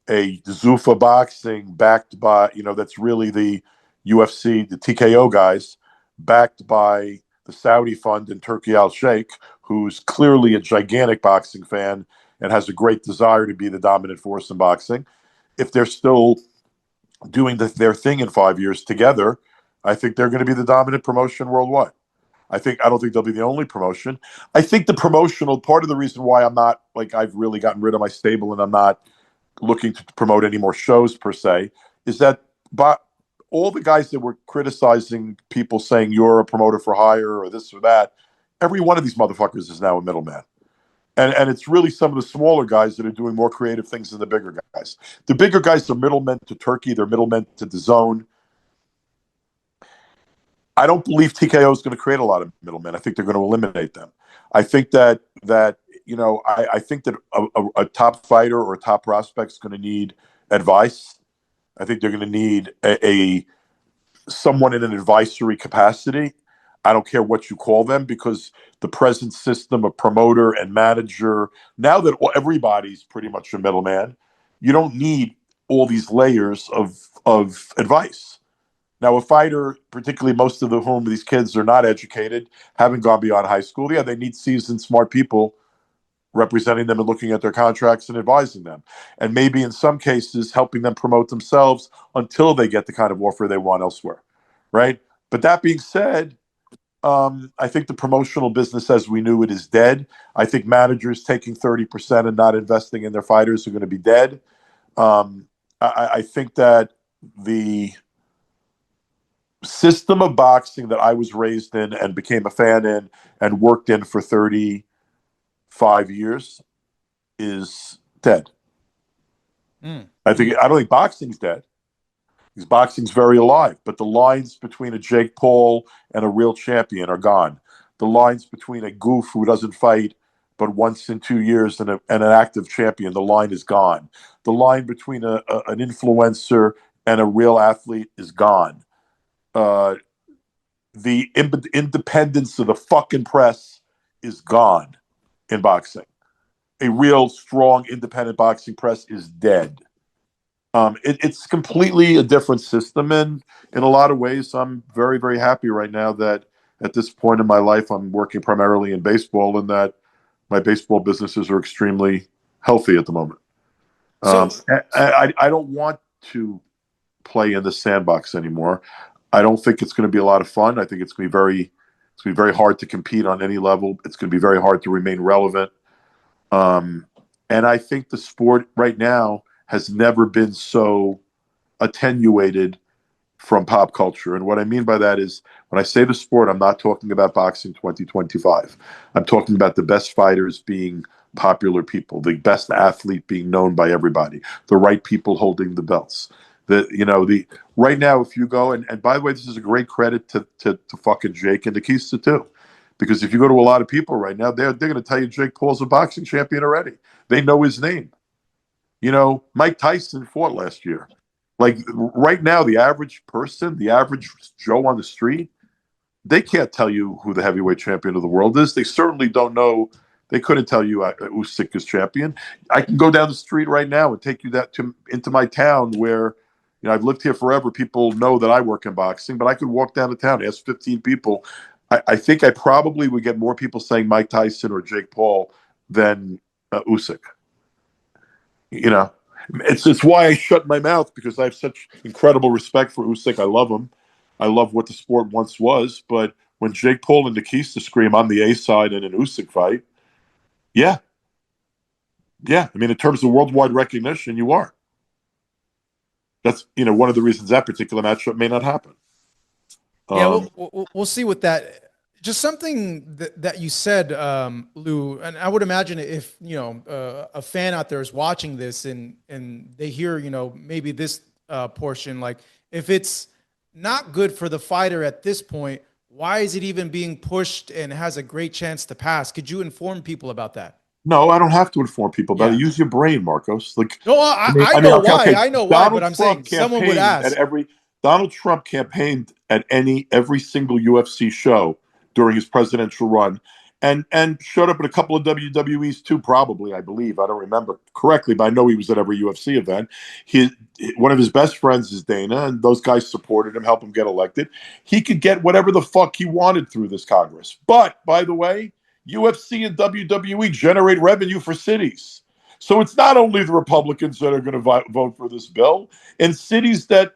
Zuffa boxing backed by, that's really the UFC, the TKO guys, backed by the Saudi fund and Turki Al Sheikh, who's clearly a gigantic boxing fan and has a great desire to be the dominant force in boxing. If they're still doing their thing in 5 years together, I think they're going to be the dominant promotion worldwide. I don't think they'll be the only promotion. I think the promotional part of the reason why I'm not like I've really gotten rid of my stable and I'm not looking to promote any more shows per se is that but all the guys that were criticizing people saying you're a promoter for hire or this or that, every one of these motherfuckers is now a middleman. And it's really some of the smaller guys that are doing more creative things than the bigger guys. The bigger guys are middlemen to Turkey, they're middlemen to the zone. I don't believe TKO is going to create a lot of middlemen. I think they're going to eliminate them. I think I think that a top fighter or a top prospect is going to need advice. I think they're going to need a someone in an advisory capacity. I don't care what you call them because the present system of promoter and manager, now that everybody's pretty much a middleman, you don't need all these layers of advice. Now, a fighter, particularly most of these kids are not educated, haven't gone beyond high school. Yeah, they need seasoned, smart people representing them and looking at their contracts and advising them. And maybe in some cases, helping them promote themselves until they get the kind of offer they want elsewhere. Right. But that being said, I think the promotional business as we knew it is dead. I think managers taking 30% and not investing in their fighters are going to be dead. I think that the system of boxing that I was raised in and became a fan in and worked in for 35 years is dead. I don't think boxing's dead. Because boxing's very alive, but the lines between a Jake Paul and a real champion are gone. The lines between a goof who doesn't fight but once in 2 years and an active champion, the line is gone. The line between an influencer and a real athlete is gone. The independence of the fucking press is gone in boxing. A real strong independent boxing press is dead. It's completely a different system, and in a lot of ways, I'm very, very happy right now that at this point in my life, I'm working primarily in baseball, and that my baseball businesses are extremely healthy at the moment. So, I don't want to play in the sandbox anymore. I don't think it's going to be a lot of fun. I think it's going to be very hard to compete on any level. It's going to be very hard to remain relevant. And I think the sport right now has never been so attenuated from pop culture. And what I mean by that is when I say the sport, I'm not talking about boxing 2025. I'm talking about the best fighters being popular people, the best athlete being known by everybody, the right people holding the belts. Right now, if you go, and by the way, this is a great credit to fucking Jake and Nikista too. Because if you go to a lot of people right now, they're going to tell you Jake Paul's a boxing champion already. They know his name. Mike Tyson fought last year. Like right now, the average person, the average Joe on the street, they can't tell you who the heavyweight champion of the world is. They certainly don't know. They couldn't tell you Usyk is champion. I can go down the street right now and take you into my town where, I've lived here forever. People know that I work in boxing, but I could walk down the town, ask 15 people. I think I probably would get more people saying Mike Tyson or Jake Paul than Usyk. It's why I shut my mouth, because I have such incredible respect for Usyk. I love him. I love what the sport once was. But when Jake Paul and Nikista scream, I'm the A side in an Usyk fight, yeah. I mean, in terms of worldwide recognition, you are. That's one of the reasons that particular matchup may not happen. Yeah, we'll see with that. Just something that you said, Lou, and I would imagine if a fan out there is watching this and they hear maybe this portion, like if it's not good for the fighter at this point, why is it even being pushed and has a great chance to pass? Could you inform people about that? No, I don't have to inform people about it. Use your brain, Marcos. No, I know why. Okay. I know why, but I'm saying someone would ask. Donald Trump campaigned at every single UFC show during his presidential run, and showed up at a couple of WWEs too, probably, I believe. I don't remember correctly, but I know he was at every UFC event. One of his best friends is Dana, and those guys supported him, helped him get elected. He could get whatever the fuck he wanted through this Congress. But, by the way, UFC and WWE generate revenue for cities. So it's not only the Republicans that are going to vote for this bill. In cities that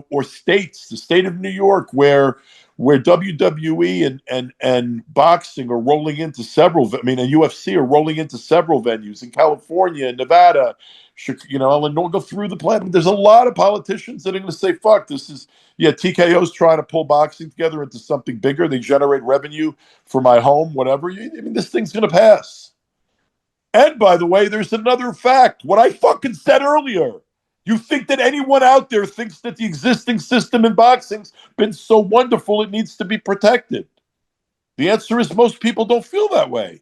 or states, the state of New York, where WWE and boxing are rolling into several, and UFC are rolling into several venues in California, Nevada, Illinois, go through the plan. There's a lot of politicians that are going to say, fuck, TKO's trying to pull boxing together into something bigger. They generate revenue for my home, whatever. This thing's going to pass. And by the way, there's another fact. What I fucking said earlier. You think that anyone out there thinks that the existing system in boxing's been so wonderful it needs to be protected? The answer is most people don't feel that way.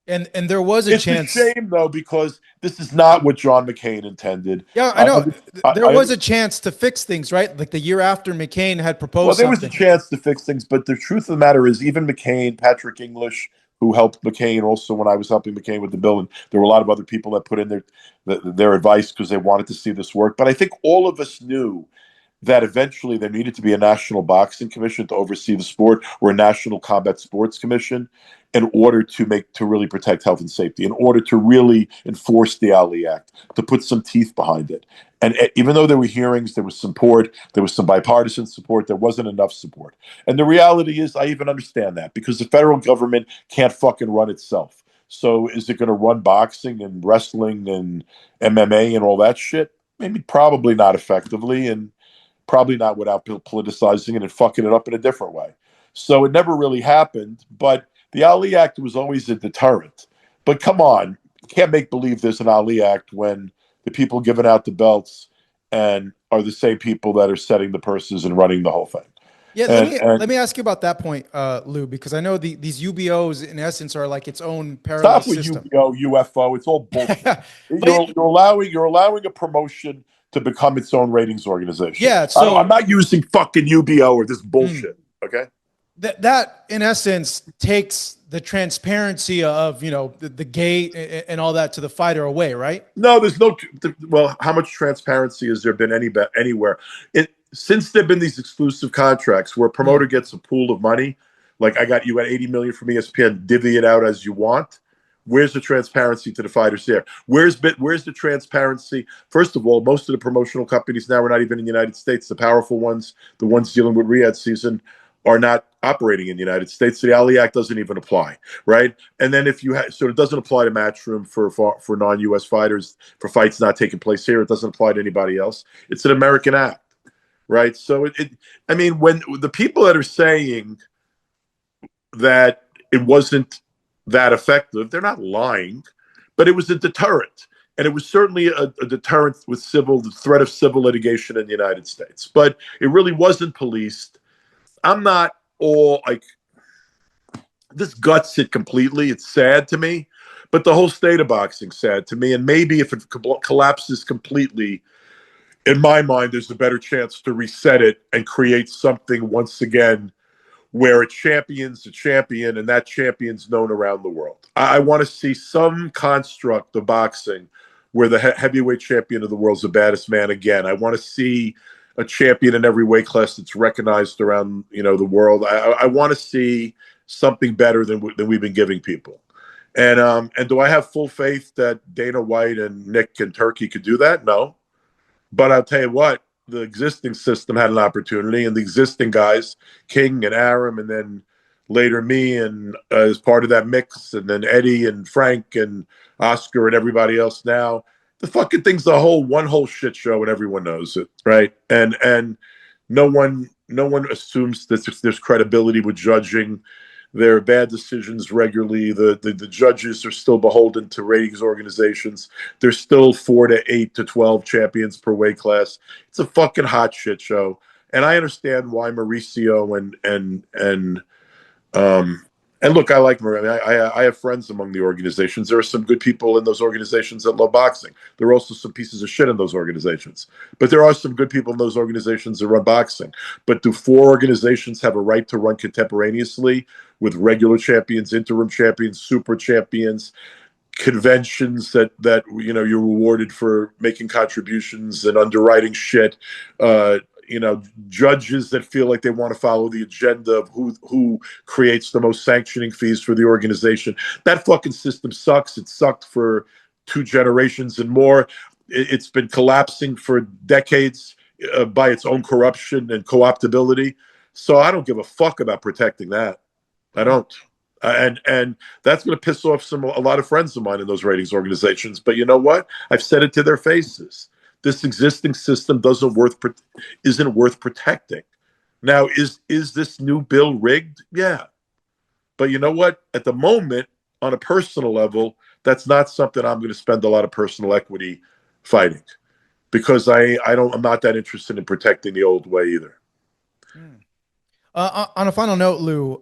And there was a chance. It's a shame, though, because this is not what John McCain intended. Yeah, I know. There was a chance to fix things, right? Like the year after McCain had proposed Well, there was something. a chance to fix things, but the truth of the matter is even McCain, Patrick English, who helped McCain also when I was helping McCain with the bill, and there were a lot of other people that put in their advice because they wanted to see this work. But I think all of us knew that eventually there needed to be a national boxing commission to oversee the sport, or a national combat sports commission, in order to really protect health and safety, in order to really enforce the Ali Act, to put some teeth behind it. And even though there were hearings, there was support, there was some bipartisan support, there wasn't enough support. And the reality is, I even understand that, because the federal government can't fucking run itself. So is it going to run boxing and wrestling and MMA and all that shit? Maybe, probably not effectively, and probably not without politicizing it and fucking it up in a different way. So it never really happened. But the Ali Act was always a deterrent. But come on, you can't make believe there's an Ali Act when the people giving out the belts and are the same people that are setting the purses and running the whole thing. Yeah, And let me ask you about that point, Lou, because I know these UBOs in essence are like its own parallel stop with system. UBO, UFO. It's all bullshit. But You're allowing a promotion to become its own ratings organization. yeah, so I'm not using fucking UBO or this bullshit. Okay. that in essence takes the transparency of, you know, the gate and all that to the fighter away, right? No, there's no. Well, how much transparency has there been anywhere? Since there've been these exclusive contracts where a promoter gets a pool of money, like you got 80 million from ESPN, divvy it out as you want. Where's the transparency to the fighters there? Where's the transparency? First of all, most of the promotional companies now are not even in the United States. The powerful ones, the ones dealing with Riyadh season, are not operating in the United States. So the Ali Act doesn't even apply, right? And then so it doesn't apply to Matchroom for non-U.S. fighters, for fights not taking place here. It doesn't apply to anybody else. It's an American act, right? So I mean, when the people that are saying that it wasn't that effective, they're not lying, but it was a deterrent. And it was certainly a deterrent with the threat of civil litigation in the United States. But it really wasn't policed. I'm not all like, this guts it completely. It's sad to me, but the whole state of boxing sad to me. And maybe if it collapses completely, in my mind, there's a better chance to reset it and create something once again where a champion's a champion and that champion's known around the world. I want to see some construct of boxing where the heavyweight champion of the world's the baddest man again. I want to see a champion in every weight class that's recognized around, the world. I want to see something better than we've been giving people. And do I have full faith that Dana White and Nick and Turkey could do that? No. But I'll tell you what, the existing system had an opportunity, and the existing guys, King and Aram, and then later me, and as part of that mix, and then Eddie and Frank and Oscar and everybody else now, the fucking thing's one whole shit show, and everyone knows it, right? And no one assumes that there's credibility with judging. There are bad decisions regularly. The judges are still beholden to ratings organizations. There's still 4 to 8 to 12 champions per weight class. It's a fucking hot shit show. And I understand why Mauricio and look, I like Mauricio. I have friends among the organizations. There are some good people in those organizations that love boxing. There are also some pieces of shit in those organizations. But there are some good people in those organizations that run boxing. But do 4 organizations have a right to run contemporaneously with regular champions, interim champions, super champions, conventions that you're rewarded for making contributions and underwriting shit, judges that feel like they want to follow the agenda of who creates the most sanctioning fees for the organization? That fucking system sucks. It sucked for 2 generations and more. It's been collapsing for decades by its own corruption and co-optability. So I don't give a fuck about protecting that. I don't. And that's going to piss off a lot of friends of mine in those ratings organizations. But you know what? I've said it to their faces. This existing system isn't worth protecting. Now, is this new bill rigged? Yeah. But you know what? At the moment, on a personal level, that's not something I'm going to spend a lot of personal equity fighting, because I'm not that interested in protecting the old way either. On a final note, Lou,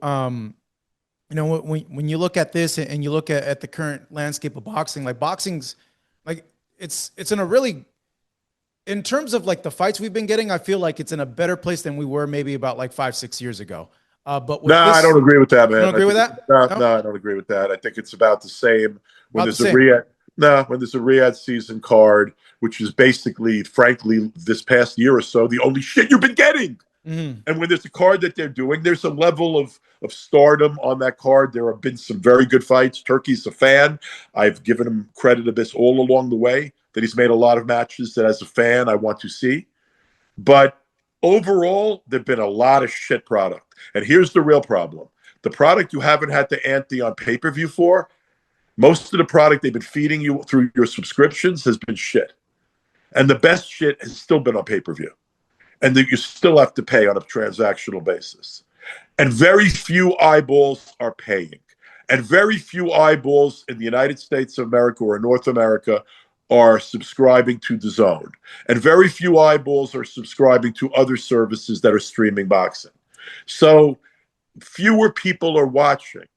when you look at this and you look at the current landscape of boxing, like boxing's like it's in a really, in terms of like the fights we've been getting, I feel like it's in a better place than we were maybe about like 5-6 years ago. But I don't agree with that, man. You don't agree with that? No, I don't agree with that. I think it's about the same. When About there's the same. No, when there's a Riyadh season card, which is basically, frankly, this past year or so, the only shit you've been getting. Mhm. And when there's a card that they're doing, there's a level of stardom on that card. There have been some very good fights. Turkey's a fan. I've given him credit of this all along the way, that he's made a lot of matches that as a fan I want to see. But overall, there've been a lot of shit product. And here's the real problem. The product you haven't had to ante on pay-per-view for, most of the product they've been feeding you through your subscriptions has been shit. And the best shit has still been on pay-per-view. And that you still have to pay on a transactional basis. And very few eyeballs are paying. And very few eyeballs in the United States of America or in North America are subscribing to the Zone. And very few eyeballs are subscribing to other services that are streaming boxing. So fewer people are watching.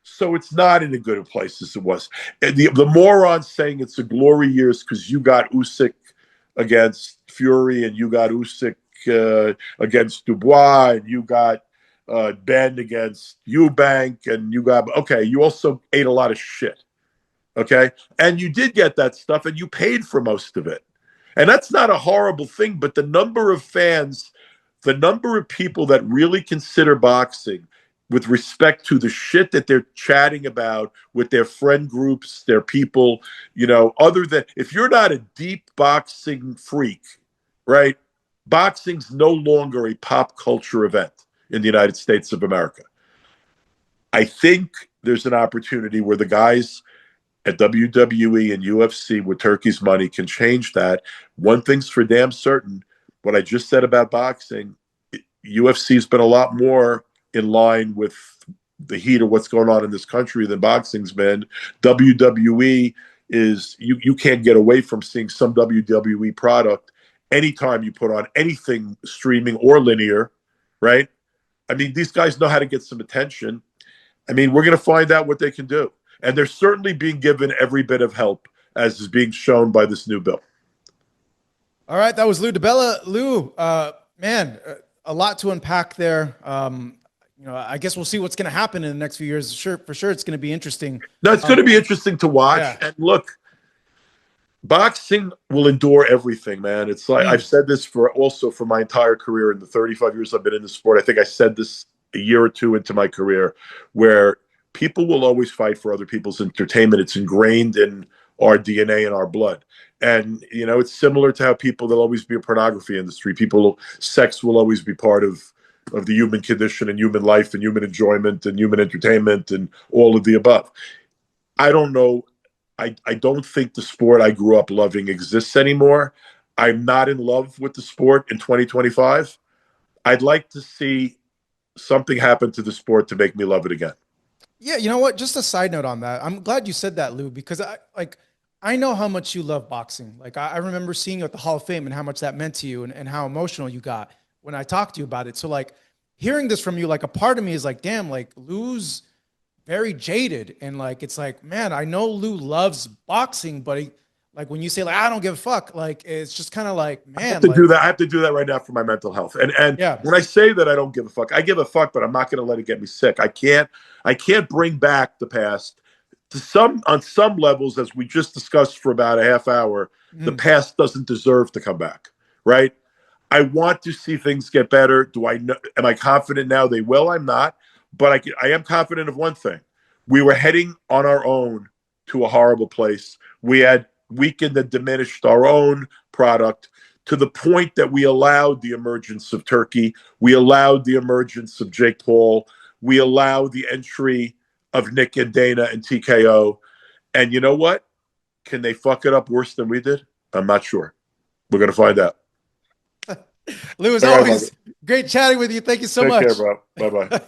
So it's not in a good place as it was. And the morons saying it's a glory years because you got Usyk against Fury and you got Usyk against Dubois and you got Ben against Eubank and you got, okay, you also ate a lot of shit. Okay. And you did get that stuff and you paid for most of it. And that's not a horrible thing, but the number of fans, the number of people that really consider boxing with respect to the shit that they're chatting about with their friend groups, their people, other than if you're not a deep boxing freak, right? Boxing's no longer a pop culture event in the United States of America. I think there's an opportunity where the guys at WWE and UFC with Turkey's money can change that. One thing's for damn certain, what I just said about boxing, UFC's been a lot more in line with the heat of what's going on in this country than boxing's been. WWE is, you can't get away from seeing some WWE product anytime you put on anything streaming or linear, right? I mean, these guys know how to get some attention. I mean, we're going to find out what they can do. And they're certainly being given every bit of help as is being shown by this new bill. All right, that was Lou Dibella. Lou, man, a lot to unpack there. I guess we'll see what's going to happen in the next few years. For sure, it's going to be interesting. No, it's going to be interesting to watch. Yeah. And look, boxing will endure everything, man. It's like I've said this for my entire career in the 35 years I've been in the sport. I think I said this a year or two into my career, where people will always fight for other people's entertainment. It's ingrained in our DNA and our blood. And, it's similar to how there'll always be a pornography industry. Sex will always be part of the human condition and human life and human enjoyment and human entertainment and all of the above. I don't know. I don't think the sport I grew up loving exists anymore. I'm not in love with the sport in 2025. I'd like to see something happen to the sport to make me love it again. Yeah, you know what? Just a side note on that. I'm glad you said that, Lou, because I know how much you love boxing. Like I remember seeing you at the Hall of Fame and how much that meant to you and how emotional you got when I talked to you about it. So like hearing this from you, like a part of me is like, damn, like Lou's very jaded. And like, it's like, man, I know Lou loves boxing, but like when you say like, I don't give a fuck, like, it's just kind of like, man, I have to do that right now for my mental health. And yeah. When I say that I don't give a fuck, I give a fuck, but I'm not going to let it get me sick. I can't bring back the past. On some levels, as we just discussed for about a half hour, the past doesn't deserve to come back, right? I want to see things get better. Am I confident now they will? I'm not, but I am confident of one thing. We were heading on our own to a horrible place. We had weakened and diminished our own product to the point that we allowed the emergence of Turkey. We allowed the emergence of Jake Paul. We allowed the entry of Nick and Dana and TKO. And you know what? Can they fuck it up worse than we did? I'm not sure. We're going to find out. Lou, as always, great chatting with you. Thank you so much. Take care, bro. Bye-bye.